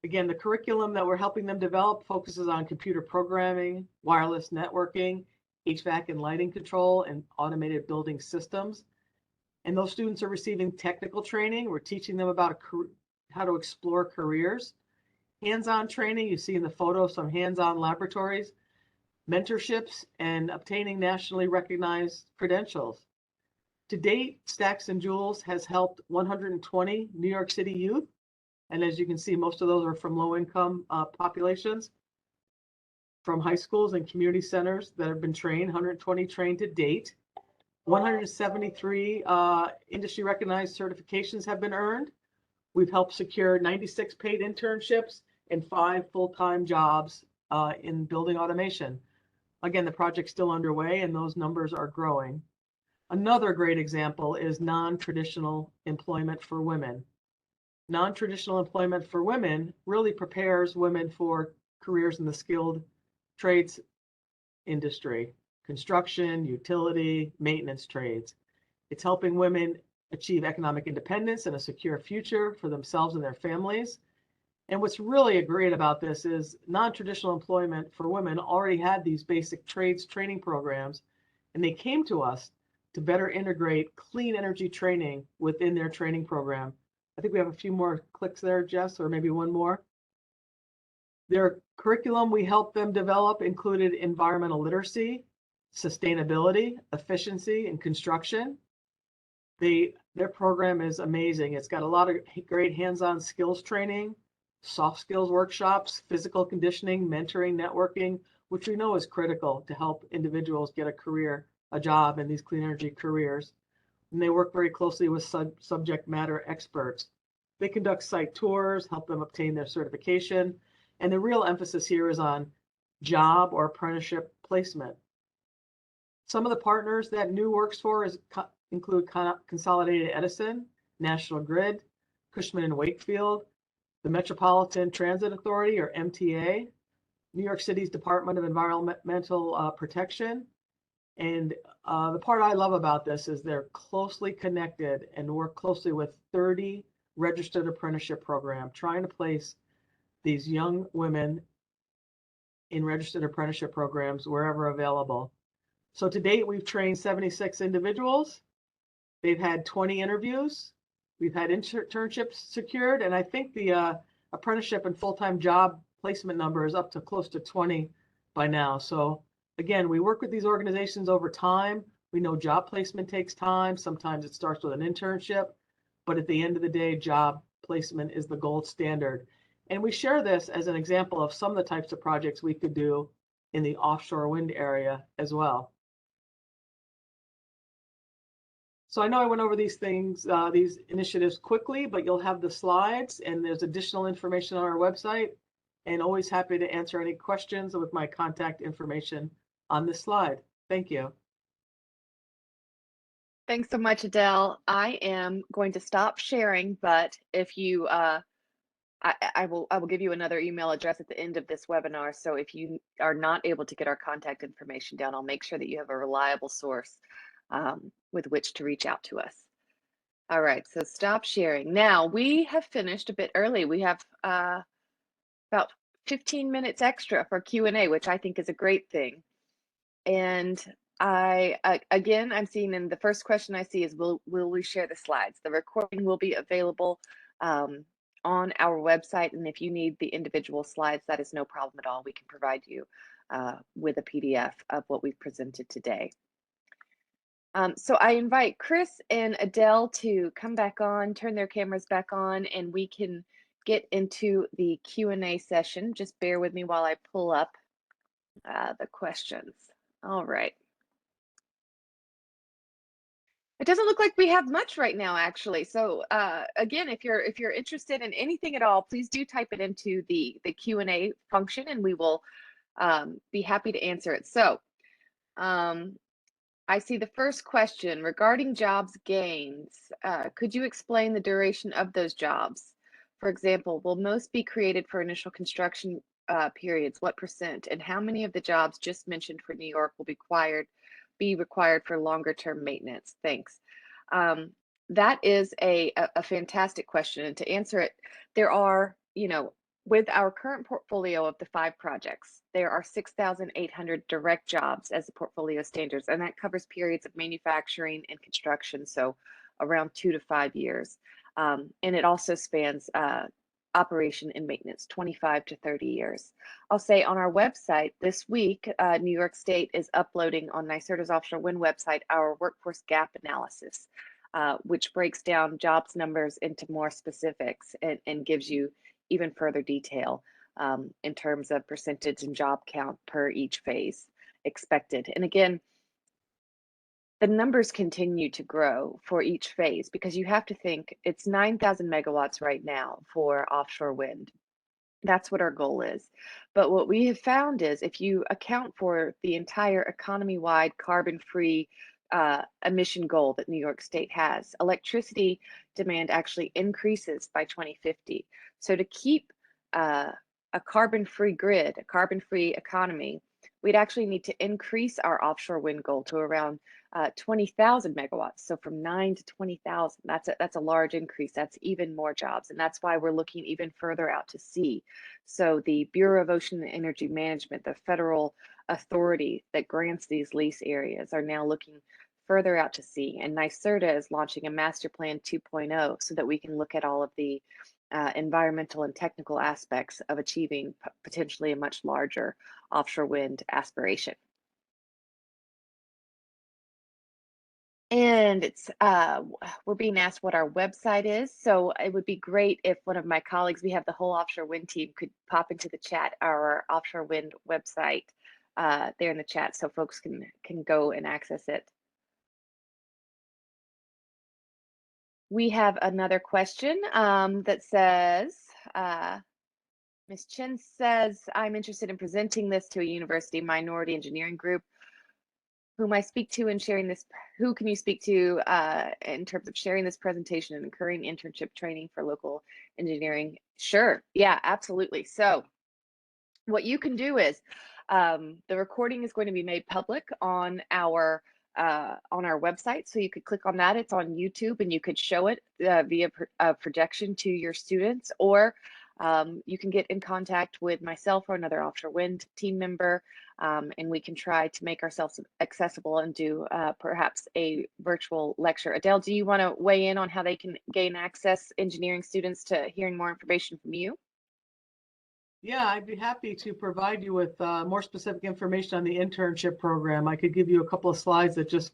Again, the curriculum that we're helping them develop focuses on computer programming, wireless networking, HVAC and lighting control, and automated building systems. And those students are receiving technical training. We're teaching them about how to explore careers. Hands-on training, you see in the photo some hands-on laboratories, mentorships, and obtaining nationally recognized credentials. To date, Stacks and Joules has helped 120 New York City youth. And as you can see, most of those are from low-income populations, from high schools and community centers that have been trained, 120 trained to date. 173 industry recognized certifications have been earned. We've helped secure 96 paid internships and 5 full-time jobs in building automation. Again, the project's still underway and those numbers are growing. Another great example is non-traditional employment for women. Non-traditional employment for women really prepares women for careers in the skilled trades industry, construction, utility, maintenance trades. It's helping women achieve economic independence and a secure future for themselves and their families. And what's really great about this is non-traditional employment for women already had these basic trades training programs, and they came to us to better integrate clean energy training within their training program. I think we have a few more clicks there, Jess, or maybe one more. Their curriculum we helped them develop included environmental literacy, sustainability, efficiency, and construction. Their program is amazing. It's got a lot of great hands-on skills training, soft skills workshops, physical conditioning, mentoring, networking, which we know is critical to help individuals get a career, a job in these clean energy careers. And they work very closely with subject matter experts. They conduct site tours, help them obtain their certification, and the real emphasis here is on job or apprenticeship placement. Some of the partners that New works for include Consolidated Edison, National Grid, Cushman & Wakefield, the Metropolitan Transit Authority, or MTA, New York City's Department of Environmental Protection. And the part I love about this is they're closely connected and work closely with 30 registered apprenticeship programs, trying to place these young women in registered apprenticeship programs wherever available. So to date, we've trained 76 individuals. They've had 20 interviews. We've had internships secured, and I think the apprenticeship and full-time job placement number is up to close to 20 by now. So again, we work with these organizations over time. We know job placement takes time. Sometimes it starts with an internship, but at the end of the day, job placement is the gold standard. And we share this as an example of some of the types of projects we could do in the offshore wind area as well. So I know I went over these things, these initiatives quickly, but you'll have the slides and there's additional information on our website, and always happy to answer any questions with my contact information on this slide. Thank you. Thanks so much, Adele. I am going to stop sharing, but if you, I will give you another email address at the end of this webinar. So if you are not able to get our contact information down, I'll make sure that you have a reliable source with which to reach out to us. All right, so stop sharing. Now we have finished a bit early. We have about 15 minutes extra for Q&A, which I think is a great thing. And again, I'm seeing, in the first question I see is, will we share the slides? The recording will be available on our website, and if you need the individual slides, that is no problem at all. We can provide you with a PDF of what we've presented today. So I invite Chris and Adele to come back on, turn their cameras back on, and we can get into the Q&A session. Just bear with me while I pull up the questions. All right. It doesn't look like we have much right now, actually. So again, if you're interested in anything at all, please do type it into the Q&A function, and we will be happy to answer it. So I see the first question regarding jobs gains. Could you explain the duration of those jobs? For example, will most be created for initial construction periods? What percent? And how many of the jobs just mentioned for New York will be required for longer term maintenance? Thanks. That is a fantastic question. And to answer it, there are, with our current portfolio of the 5 projects, there are 6,800 direct jobs as the portfolio standards, and that covers periods of manufacturing and construction, so around 2 to 5 years. And it also spans operation and maintenance, 25 to 30 years. I'll say on our website this week, New York State is uploading on NYSERDA's offshore wind website our workforce gap analysis, which breaks down jobs numbers into more specifics and gives you even further detail in terms of percentage and job count per each phase expected. And again, the numbers continue to grow for each phase, because you have to think it's 9,000 megawatts right now for offshore wind. That's what our goal is. But what we have found is if you account for the entire economy-wide carbon-free emission goal that New York State has, electricity demand actually increases by 2050. So to keep uh, a carbon-free grid, a carbon-free economy, we'd actually need to increase our offshore wind goal to around 20,000 megawatts. So from 9 to 20,000, that's a large increase. That's even more jobs. And that's why we're looking even further out to sea. So the Bureau of Ocean and Energy Management, the federal authority that grants these lease areas, are now looking further out to sea. And NYSERDA is launching a master plan 2.0 so that we can look at all of the environmental and technical aspects of achieving potentially a much larger offshore wind aspiration. And we're being asked what our website is. So it would be great if one of my colleagues, we have the whole offshore wind team, could pop into the chat our offshore wind website there in the chat so folks can go and access it. We have another question that says, Ms. Chen says, I'm interested in presenting this to a university minority engineering group. Whom I speak to and sharing this, who can you speak to in terms of sharing this presentation and incurring internship training for local engineering? Sure, yeah, absolutely. So what you can do is the recording is going to be made public on our website. So you could click on that. It's on YouTube and you could show it via projection to your students, or you can get in contact with myself or another offshore wind team member, and we can try to make ourselves accessible and do perhaps a virtual lecture. Adele, do you want to weigh in on how they can gain access, engineering students, to hearing more information from you? Yeah, I'd be happy to provide you with more specific information on the internship program. I could give you a couple of slides that just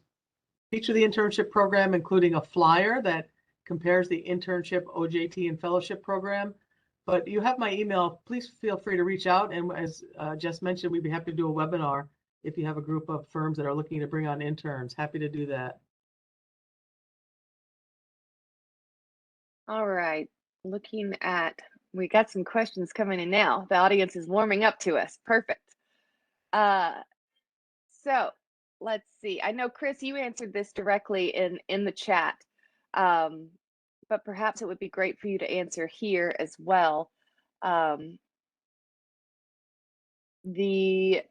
feature the internship program, including a flyer that compares the internship, OJT, and fellowship program. But you have my email. Please feel free to reach out. And as Jess mentioned, we'd be happy to do a webinar if you have a group of firms that are looking to bring on interns. Happy to do that. All right, looking at, we got some questions coming in now. The audience is warming up to us. Perfect. So let's see. I know, Chris, you answered this directly in the chat, but perhaps it would be great for you to answer here as well. Maybe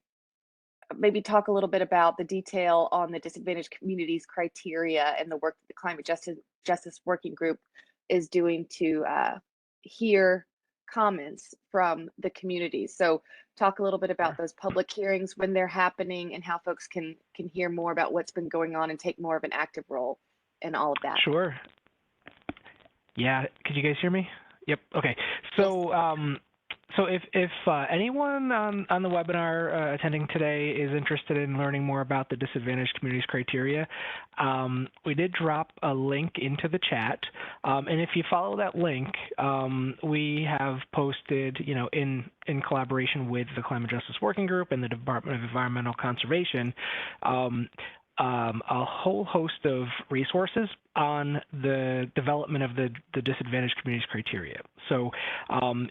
talk a little bit about the detail on the disadvantaged communities criteria and the work that the Climate Justice Working Group is doing to hear comments from the communities. So talk a little bit about those public hearings, when they're happening, and how folks can hear more about what's been going on and take more of an active role in all of that. Sure. Yeah, could you guys hear me? Yep. Okay. So Yes. So if anyone on the webinar attending today is interested in learning more about the disadvantaged communities criteria, we did drop a link into the chat, and if you follow that link, we have posted, in collaboration with the Climate Justice Working Group and the Department of Environmental Conservation, a whole host of resources on the development of the disadvantaged communities criteria. So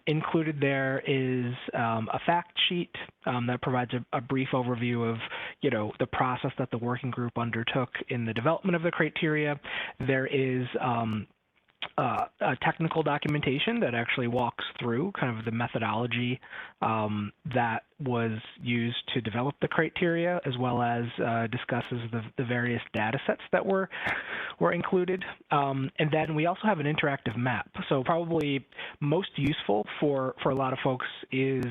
included there is a fact sheet that provides a brief overview of, the process that the working group undertook in the development of the criteria. There is a technical documentation that actually walks through kind of the methodology that was used to develop the criteria, as well as discusses the various data sets that were included. And then we also have an interactive map. So probably most useful for a lot of folks is,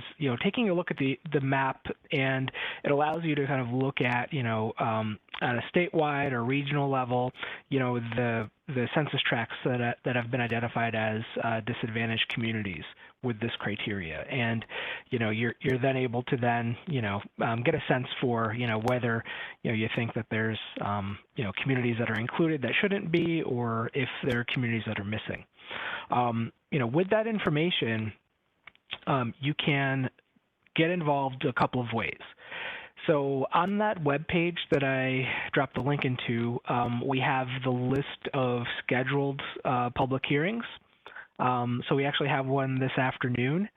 taking a look at the map, and it allows you to kind of look at, at a statewide or regional level, the census tracts that have been identified as disadvantaged communities with this criteria, and you're then able to then get a sense for whether you think that there's communities that are included that shouldn't be, or if there are communities that are missing. With that information, you can get involved a couple of ways. So on that web page that I dropped the link into, we have the list of scheduled public hearings. So we actually have one this afternoon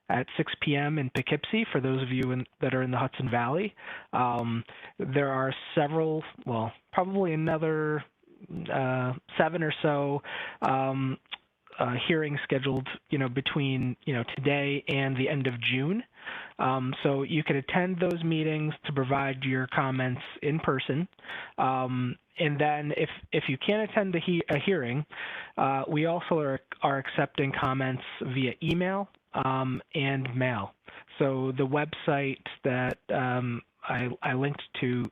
at 6 p.m. in Poughkeepsie for those of you that are in the Hudson Valley. There are several, well, probably another 7 or so hearings scheduled, between, today and the end of June. So you can attend those meetings to provide your comments in person. And then if you can't attend a hearing, we also are accepting comments via email and mail. So the website that I linked to,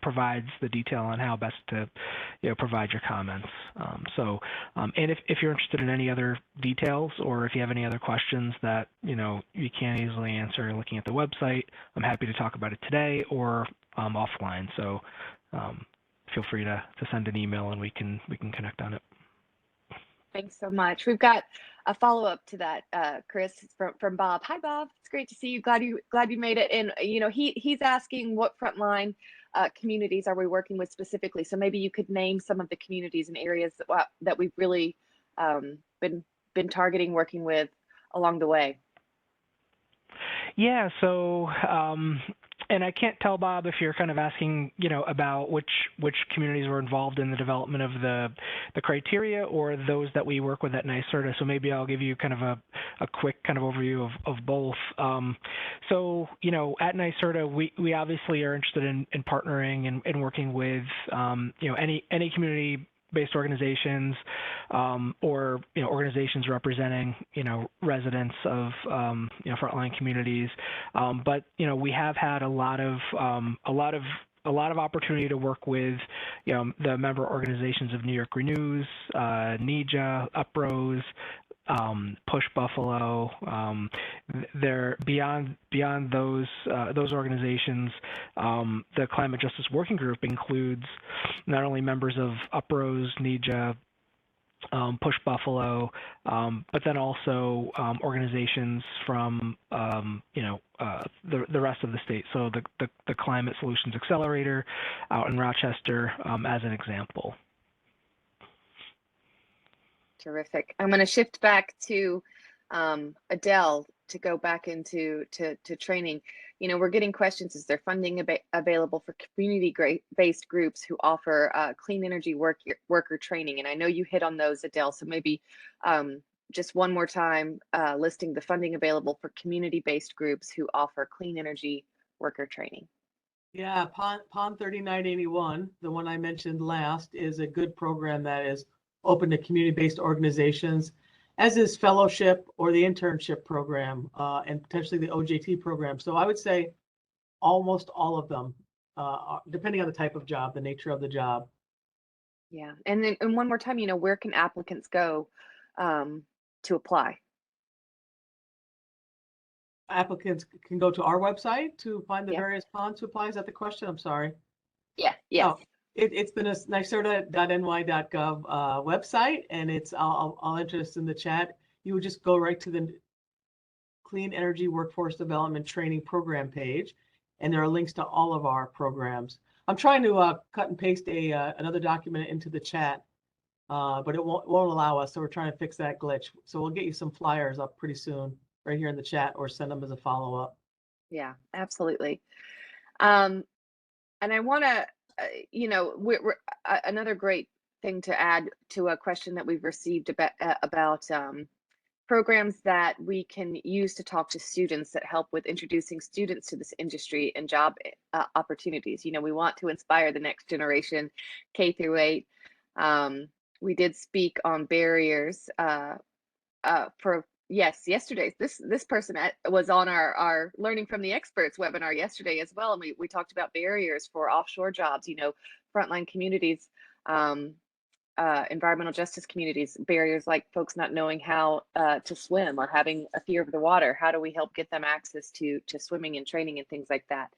provides the detail on how best to, provide your comments. And if you're interested in any other details, or if you have any other questions that, you can't easily answer looking at the website, I'm happy to talk about it today or offline. So feel free to send an email and we can connect on it. Thanks so much. We've got a follow-up to that, Chris, from Bob. Hi, Bob. It's great to see you. Glad you made it. And he's asking what frontline communities are we working with specifically. So maybe you could name some of the communities and areas that we've really been targeting, working with along the way. Yeah. So. And I can't tell, Bob, if you're kind of asking, about which communities were involved in the development of the criteria, or those that we work with at NYSERDA. So maybe I'll give you kind of a quick kind of overview of both. So, at NYSERDA, we obviously are interested in partnering and working with, any community-based organizations, or organizations representing residents of frontline communities, but we have had a lot of opportunity to work with the member organizations of New York Renews, NEJA, UPROSE, Push Buffalo. They're beyond those organizations. The Climate Justice Working Group includes not only members of UPROSE, NEJA, Push Buffalo, but then also organizations from the rest of the state. So the Climate Solutions Accelerator out in Rochester, as an example. Terrific. I'm going to shift back to Adele to go back into training. We're getting questions: is there funding available for community-based groups who offer clean energy worker training? And I know you hit on those, Adele. So maybe just one more time, listing the funding available for community-based groups who offer clean energy worker training. Yeah, PON 3981, the one I mentioned last, is a good program that is open to community-based organizations, as is fellowship or the internship program, and potentially the OJT program. So I would say almost all of them, depending on the type of job, the nature of the job. Yeah, and then one more time, where can applicants go to apply? Applicants can go to our website to find the Yeah. various ponds to apply. Is that the question? I'm sorry. Yeah. Yes. Oh, it's the nyserda.ny.gov website, and I'll enter this in the chat. You would just go right to the Clean Energy Workforce Development Training Program page, and there are links to all of our programs. I'm trying to cut and paste another document into the chat, but it won't allow us, so we're trying to fix that glitch. So we'll get you some flyers up pretty soon, right here in the chat, or send them as a follow-up. Yeah, absolutely. And I want to, we're another great thing to add to a question that we've received about programs that we can use to talk to students that help with introducing students to this industry and job opportunities. We want to inspire the next generation, K through 8. We did speak on barriers for. Yes, yesterday, this person was on our Learning from the Experts webinar yesterday as well. And we talked about barriers for offshore jobs, frontline communities, environmental justice communities, barriers like folks not knowing how to swim or having a fear of the water. How do we help get them access to swimming and training and things like that?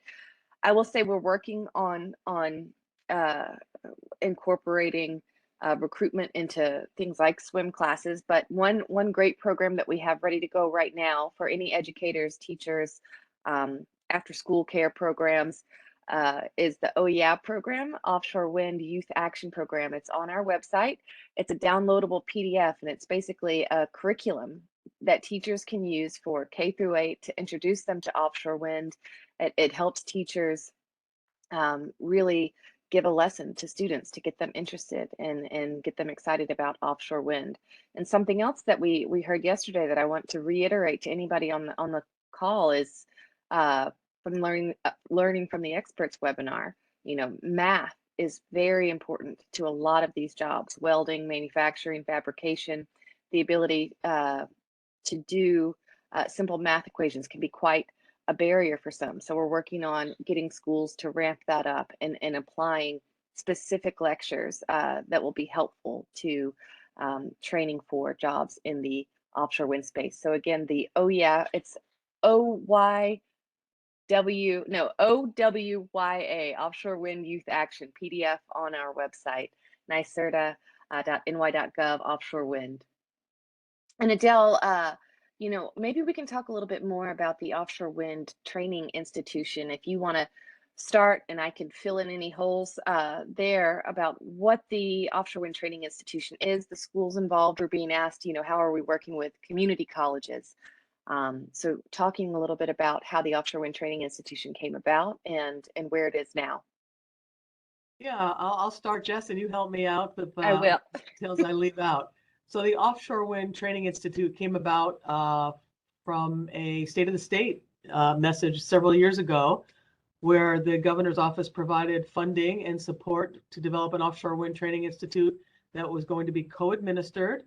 I will say we're working on incorporating recruitment into things like swim classes, but one great program that we have ready to go right now for any educators, teachers, after school care programs is the OEA program, Offshore Wind Youth Action Program. It's on our website. It's a downloadable PDF, and it's basically a curriculum that teachers can use for K through 8 to introduce them to offshore wind. It helps teachers really give a lesson to students to get them interested and get them excited about offshore wind. And something else that we heard yesterday that I want to reiterate to anybody on the call is from learning from the experts webinar. You know, math is very important to a lot of these jobs: welding, manufacturing, fabrication. The ability to do simple math equations can be quite a barrier for some. So we're working on getting schools to ramp that up and applying specific lectures that will be helpful to training for jobs in the offshore wind space. So again, it's OWYA, Offshore Wind Youth Action, PDF on our website, nycerta.ny.gov, offshore wind. And Adele, you know, maybe we can talk a little bit more about the Offshore Wind Training Institution. If you want to start, and I can fill in any holes there about what the Offshore Wind Training Institution is. The schools involved are being asked, you know, how are we working with community colleges? So talking a little bit about how the Offshore Wind Training Institution came about and where it is now. Yeah, I'll start, Jess, and you help me out with I will. details I leave out. So the Offshore Wind Training Institute came about from a State of the State message several years ago, where the governor's office provided funding and support to develop an offshore wind training institute that was going to be co-administered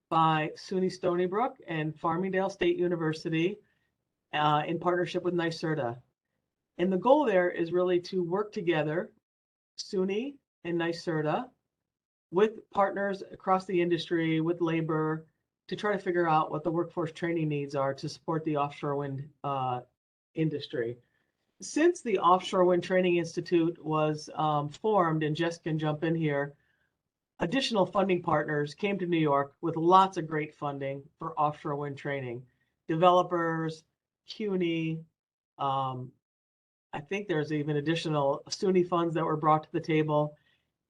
by SUNY Stony Brook and Farmingdale State University in partnership with NYSERDA. And the goal there is really to work together, SUNY and NYSERDA, with partners across the industry, with labor, to try to figure out what the workforce training needs are to support the offshore wind industry. Since the Offshore Wind Training Institute was formed, and Jess can jump in here, additional funding partners came to New York with lots of great funding for offshore wind training. Developers, CUNY, I think there's even additional SUNY funds that were brought to the table.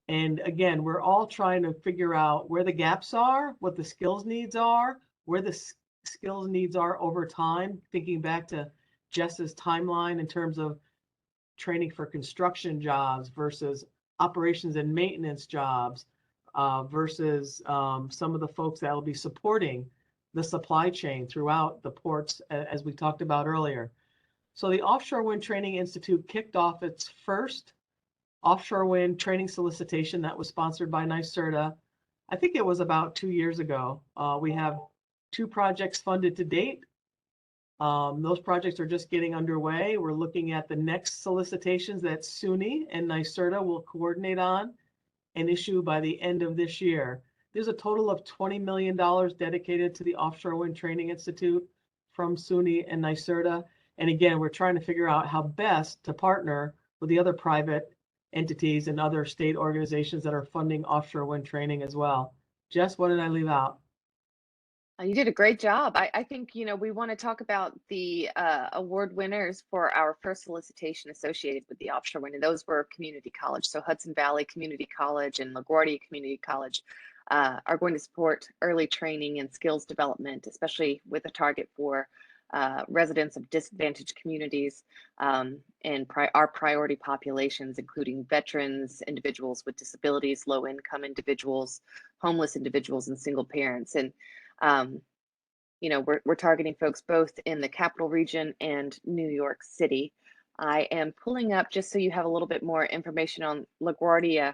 And again, we're all trying to figure out where the gaps are, what the skills needs are, where the skills needs are over time, thinking back to Jess's timeline in terms of training for construction jobs versus operations and maintenance jobs versus some of the folks that will be supporting the supply chain throughout the ports, as we talked about earlier. So the Offshore Wind Training Institute kicked off its first offshore wind training solicitation that was sponsored by NYSERDA. I think it was about 2 years ago. We have 2 projects funded to date. Those projects are just getting underway. We're looking at the next solicitations that SUNY and NYSERDA will coordinate on and issue by the end of this year. There's a total of $20 million dedicated to the Offshore Wind Training Institute from SUNY and NYSERDA. And again, we're trying to figure out how best to partner with the other private entities and other state organizations that are funding offshore wind training as well. Jess, what did I leave out? You did a great job. I think, you know, we want to talk about the award winners for our first solicitation associated with the offshore wind, and those were community college. So Hudson Valley Community College and LaGuardia Community College are going to support early training and skills development, especially with a target for residents of disadvantaged communities and our priority populations, including veterans, individuals with disabilities, low-income individuals, homeless individuals, and single parents. And you know, we're targeting folks both in the capital region and New York City. I am pulling up, just so you have a little bit more information on LaGuardia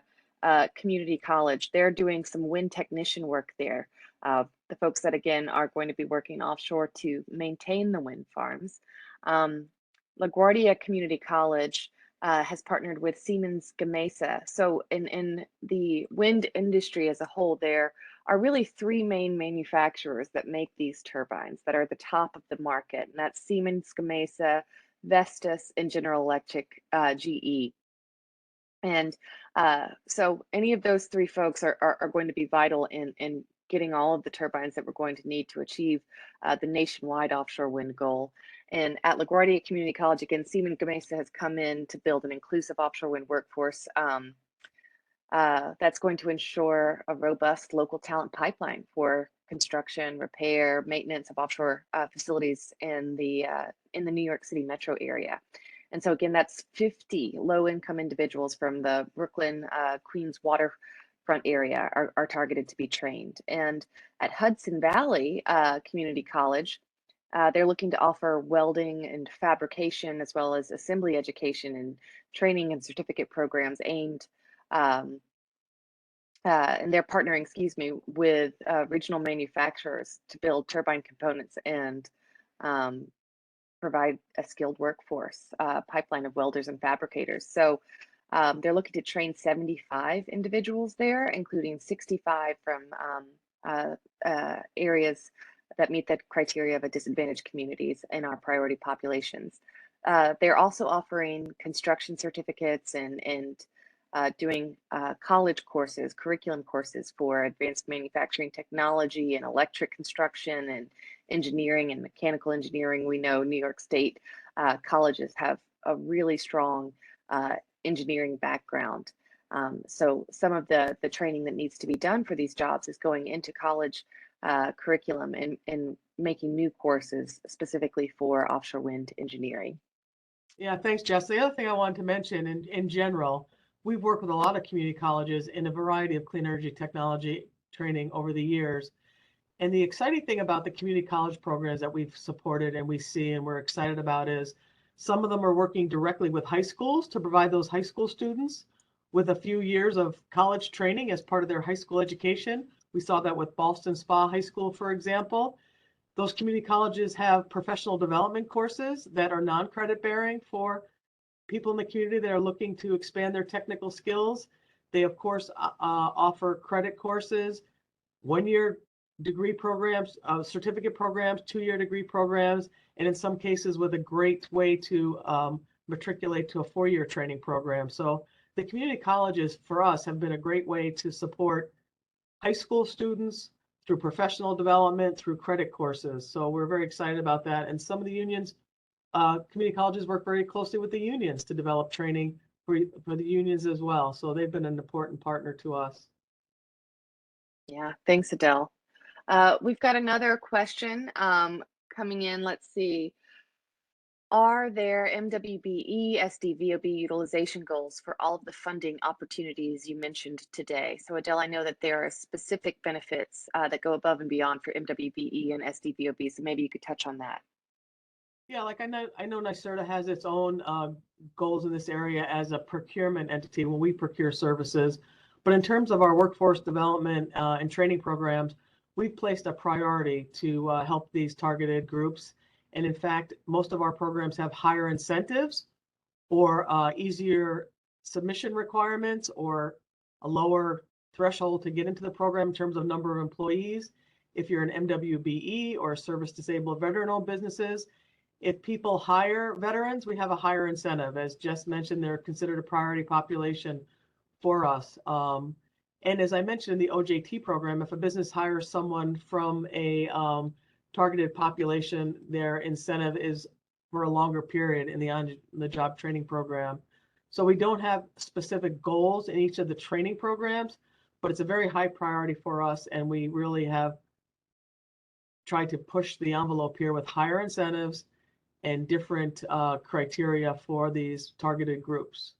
Community College. They're doing some wind technician work there. The folks that, again, are going to be working offshore to maintain the wind farms. LaGuardia Community College has partnered with Siemens Gamesa. So in the wind industry as a whole, there are really 3 main manufacturers that make these turbines that are the top of the market, and that's Siemens Gamesa, Vestas, and General Electric, GE. And so any of those 3 folks are going to be vital in getting all of the turbines that we're going to need to achieve the nationwide offshore wind goal. And at LaGuardia Community College, again, Siemens Gamesa has come in to build an inclusive offshore wind workforce that's going to ensure a robust local talent pipeline for construction, repair, maintenance of offshore facilities in the New York City metro area. And so again, that's 50 low-income individuals from the Brooklyn, Queens waterfront area are targeted to be trained. And at Hudson Valley Community College, they're looking to offer welding and fabrication, as well as assembly education and training and certificate programs aimed, and they're partnering, excuse me, with regional manufacturers to build turbine components and provide a skilled workforce pipeline of welders and fabricators. So they're looking to train 75 individuals there, including 65 from areas that meet the criteria of a disadvantaged communities in our priority populations. They're also offering construction certificates and doing college courses, curriculum courses for advanced manufacturing technology and electric construction and engineering and mechanical engineering. We know New York State colleges have a really strong engineering background. So some of the training that needs to be done for these jobs is going into college curriculum and making new courses specifically for offshore wind engineering. Yeah, thanks, Jess. The other thing I wanted to mention in general, we've worked with a lot of community colleges in a variety of clean energy technology training over the years. And the exciting thing about the community college programs that we've supported and we see and we're excited about is some of them are working directly with high schools to provide those high school students with a few years of college training as part of their high school education. We saw that with Ballston Spa High School, for example. Those community colleges have professional development courses that are non-credit bearing for people in the community that are looking to expand their technical skills. They, of course, offer credit courses, one-year degree programs, certificate programs, two-year degree programs, and in some cases with a great way to matriculate to a four-year training program. So the community colleges for us have been a great way to support high school students through professional development, through credit courses. So we're very excited about that. And some of the unions, community colleges work very closely with the unions to develop training for the unions as well. So they've been an important partner to us. Yeah, thanks, Adele. We've got another question coming in. Let's see. Are there MWBE SDVOB utilization goals for all of the funding opportunities you mentioned today? So Adele, I know that there are specific benefits that go above and beyond for MWBE and SDVOB, so maybe you could touch on that. Yeah, like I know NYSERDA has its own goals in this area as a procurement entity when we procure services. But in terms of our workforce development and training programs, we've placed a priority to help these targeted groups. And in fact, most of our programs have higher incentives or easier submission requirements or a lower threshold to get into the program in terms of number of employees. If you're an MWBE or service disabled veteran-owned businesses, if people hire veterans, we have a higher incentive. As Jess mentioned, they're considered a priority population for us. And as I mentioned in the OJT program, if a business hires someone from a targeted population, their incentive is for a longer period in the on-the-job training program. So we don't have specific goals in each of the training programs, but it's a very high priority for us, and we really have tried to push the envelope here with higher incentives and different criteria for these targeted groups.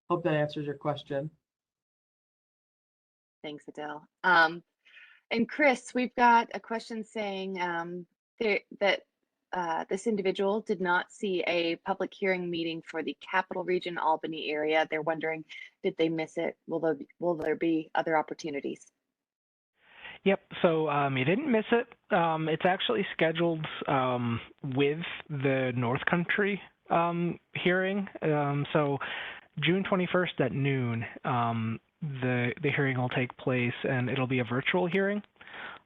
Hope that answers your question. Thanks, Adele. And Chris, we've got a question saying that this individual did not see a public hearing meeting for the Capital Region Albany area. They're wondering, did they miss it? Will there be other opportunities? Yep, so you didn't miss it. It's actually scheduled with the North Country hearing. So June 21st at noon, the hearing will take place, and it'll be a virtual hearing.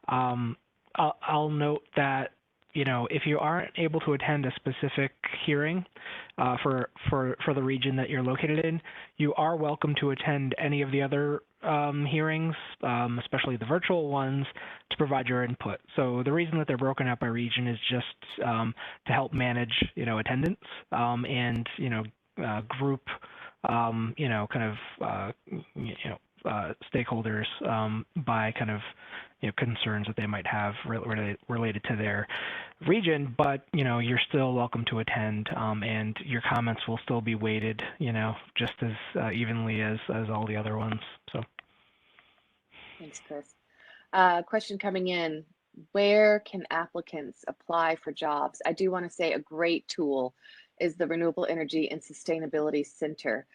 I'll note that, you know, if you aren't able to attend a specific hearing for the region that you're located in, you are welcome to attend any of the other hearings, especially the virtual ones, to provide your input. So the reason that they're broken up by region is just to help manage, you know, attendance and, you know, group, you know, kind of, you know, stakeholders by kind of concerns that they might have related to their region, but you're still welcome to attend, and your comments will still be weighted just as evenly as all the other ones. So thanks, Chris. Question coming in: where can applicants apply for jobs? I do want to say a great tool is the Renewable Energy and Sustainability Center.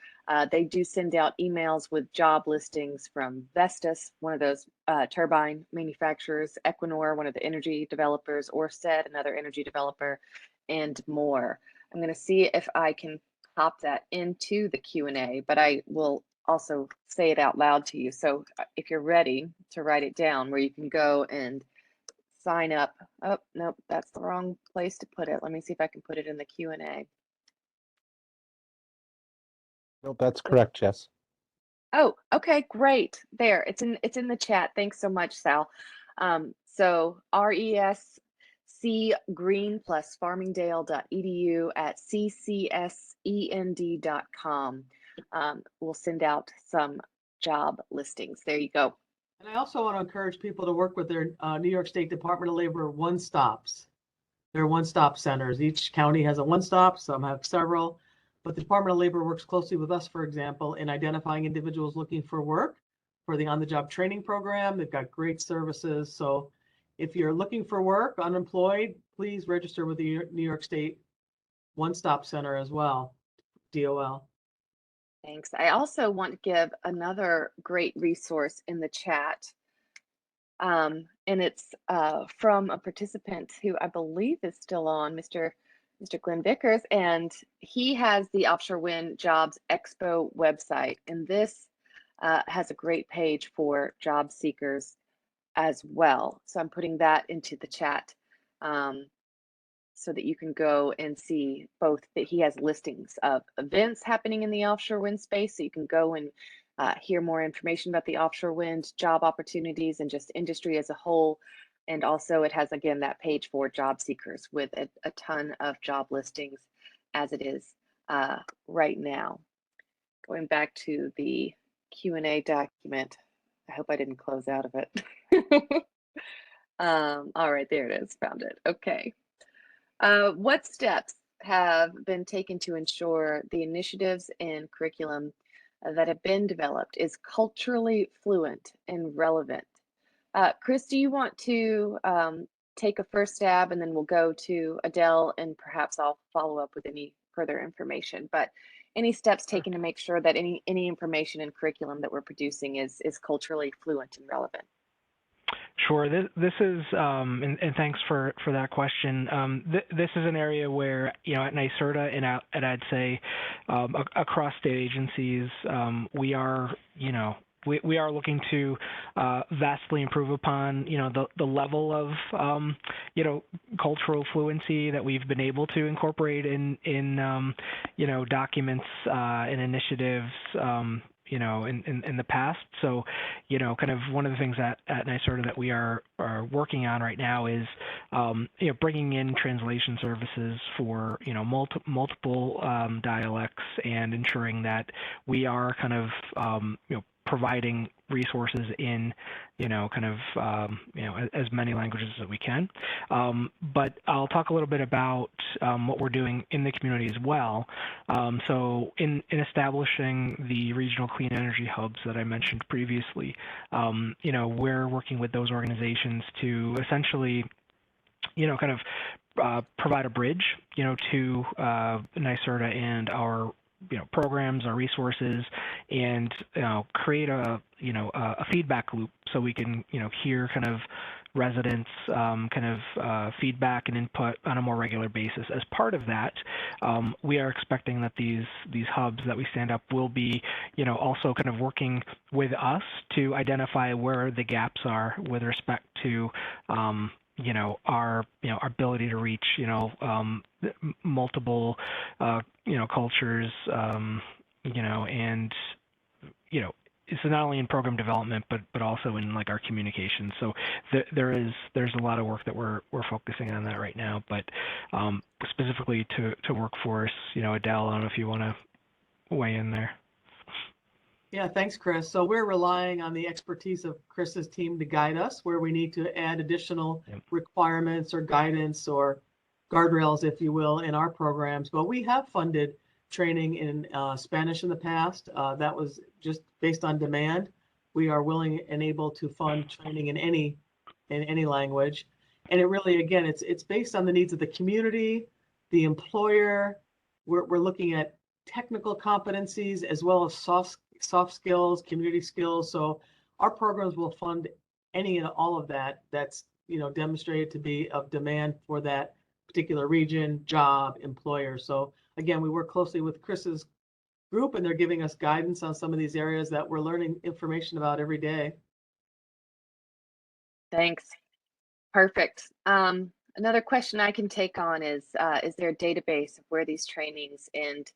They do send out emails with job listings from Vestas, one of those turbine manufacturers, Equinor, one of the energy developers, Ørsted, another energy developer, and more. I'm going to see if I can pop that into the Q&A, but I will also say it out loud to you. So if you're ready to write it down, where you can go and sign up. Oh, nope, that's the wrong place to put it. Let me see if I can put it in the Q&A. Nope, that's correct, Jess. Oh, okay, great. There, it's in the chat. Thanks so much, Sal. So RESC green plus farmingdale.edu at ccsend.com. We'll send out some job listings. There you go. And I also want to encourage people to work with their New York State Department of Labor one-stops. They're one-stop centers. Each county has a one-stop, some have several, but the Department of Labor works closely with us, for example, in identifying individuals looking for work for the on-the-job training program. They've got great services. So if you're looking for work, unemployed, please register with the New York State One-Stop Center as well, DOL. Thanks. I also want to give another great resource in the chat. And it's from a participant who I believe is still on, Mr. Glenn Vickers, and he has the Offshore Wind Jobs Expo website. And this has a great page for job seekers as well. So I'm putting that into the chat so that you can go and see both that he has listings of events happening in the offshore wind space. So you can go and hear more information about the offshore wind job opportunities and just industry as a whole. And also it has, again, that page for job seekers with a ton of job listings as it is right now. Going back to the Q&A document. I hope I didn't close out of it. All right, there it is, found it. Okay. What steps have been taken to ensure the initiatives and curriculum that have been developed is culturally fluent and relevant? Chris, do you want to take a first stab, and then we'll go to Adele, and perhaps I'll follow up with any further information. But any steps taken to make sure that any information and curriculum that we're producing is culturally fluent and relevant? Sure. This is, and thanks for that question. This is an area where, at NYSERDA and I'd say across state agencies, we are, we are looking to vastly improve upon, the level of, cultural fluency that we've been able to incorporate in documents and initiatives, in the past. So, kind of one of the things at NYSERDA that we are working on right now is, bringing in translation services for, multiple dialects, and ensuring that we are kind of, providing resources in, as many languages as we can. But I'll talk a little bit about what we're doing in the community as well. So in establishing the regional clean energy hubs that I mentioned previously, we're working with those organizations to essentially, kind of provide a bridge, to NYSERDA and our programs, our resources, and create a feedback loop so we can hear kind of residents feedback and input on a more regular basis. As part of that, we are expecting that these hubs that we stand up will be also kind of working with us to identify where the gaps are with respect to our ability to reach multiple cultures, and so not only in program development but also in like our communications. So there's a lot of work that we're focusing on that right now. But specifically to workforce, Adele, I don't know if you want to weigh in there. Yeah, thanks, Chris. So we're relying on the expertise of Chris's team to guide us where we need to add additional requirements or guidance or guardrails, if you will, in our programs. But we have funded training in Spanish in the past. That was just based on demand. We are willing and able to fund training in any language. And it really, again, it's based on the needs of the community, the employer. We're looking at technical competencies as well as soft skills, community skills. So our programs will fund any and all of that that's demonstrated to be of demand for that particular region, job, employer. So again, we work closely with Chris's group, and they're giving us guidance on some of these areas that we're learning information about every day. Thanks. Perfect. Another question I can take on is there a database of where these trainings and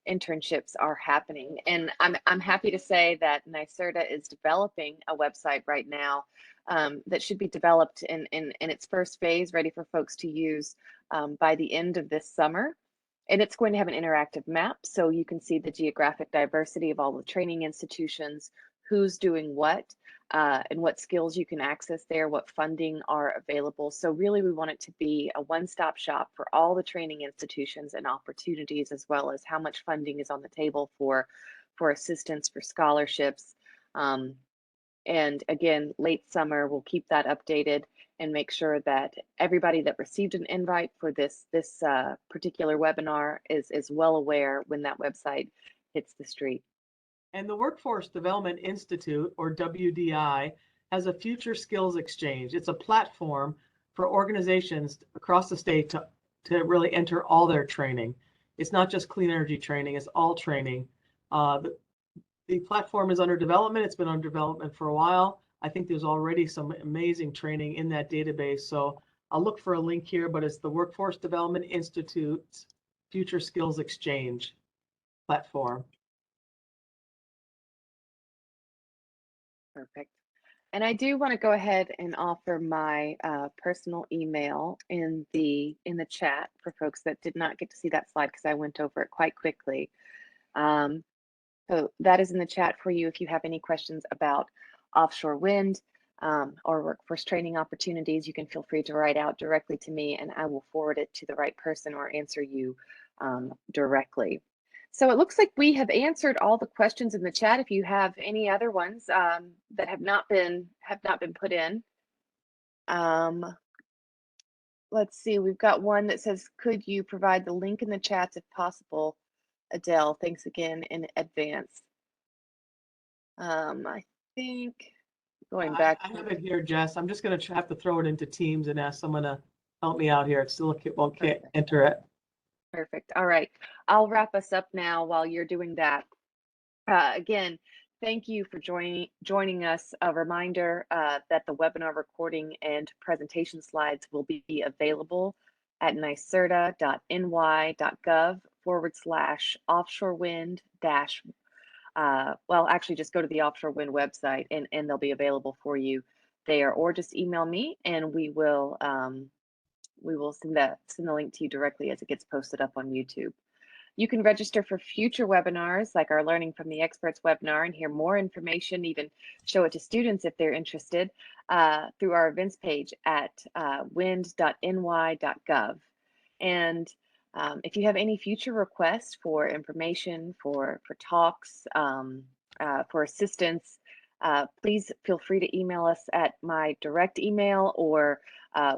internships are happening? And I'm happy to say that NYSERDA is developing a website right now that should be developed in its first phase, ready for folks to use by the end of this summer. And it's going to have an interactive map, so you can see the geographic diversity of all the training institutions, who's doing what, and what skills you can access there, what funding are available. So really, we want it to be a one-stop shop for all the training institutions and opportunities, as well as how much funding is on the table for assistance, for scholarships. And again, late summer, we'll keep that updated and make sure that everybody that received an invite for this particular webinar is well aware when that website hits the street. And the Workforce Development Institute, or WDI, has a Future Skills Exchange. It's a platform for organizations across the state to really enter all their training. It's not just clean energy training, it's all training. The platform is under development. It's been under development for a while. I think there's already some amazing training in that database. So I'll look for a link here, but it's the Workforce Development Institute's Future Skills Exchange platform. Perfect. And I do want to go ahead and offer my personal email in the chat for folks that did not get to see that slide because I went over it quite quickly. So that is in the chat for you if you have any questions about offshore wind or workforce training opportunities. You can feel free to write out directly to me and I will forward it to the right person or answer you directly. So it looks like we have answered all the questions in the chat. If you have any other ones that have not been put in, let's see. We've got one that says, "Could you provide the link in the chats if possible?" Adele, thanks again in advance. I think going back. I have it here, Jess. I'm just going to have to throw it into Teams and ask someone to help me out here. It still can't enter it. Perfect. All right. I'll wrap us up now while you're doing that. Again, thank you for joining us. A reminder that the webinar recording and presentation slides will be available at nyserda.ny.gov/offshore wind well, actually just go to the offshore wind website and they'll be available for you there, or just email me and we will send the link to you directly as it gets posted up on YouTube. You can register for future webinars like our Learning from the Experts webinar and hear more information, even show it to students if they're interested, through our events page at wind.ny.gov. And if you have any future requests for information, for talks, for assistance, please feel free to email us at my direct email, or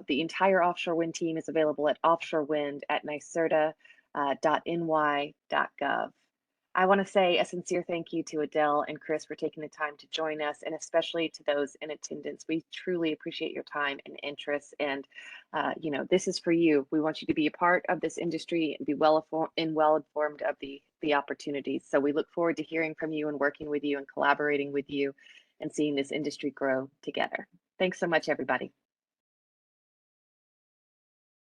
the entire offshore wind team is available at offshorewind@nyserda.ny.gov. I want to say a sincere thank you to Adele and Chris for taking the time to join us, and especially to those in attendance. We truly appreciate your time and interest, and this is for you. We want you to be a part of this industry and be well informed of the opportunities. So we look forward to hearing from you and working with you and collaborating with you and seeing this industry grow together. Thanks so much, everybody.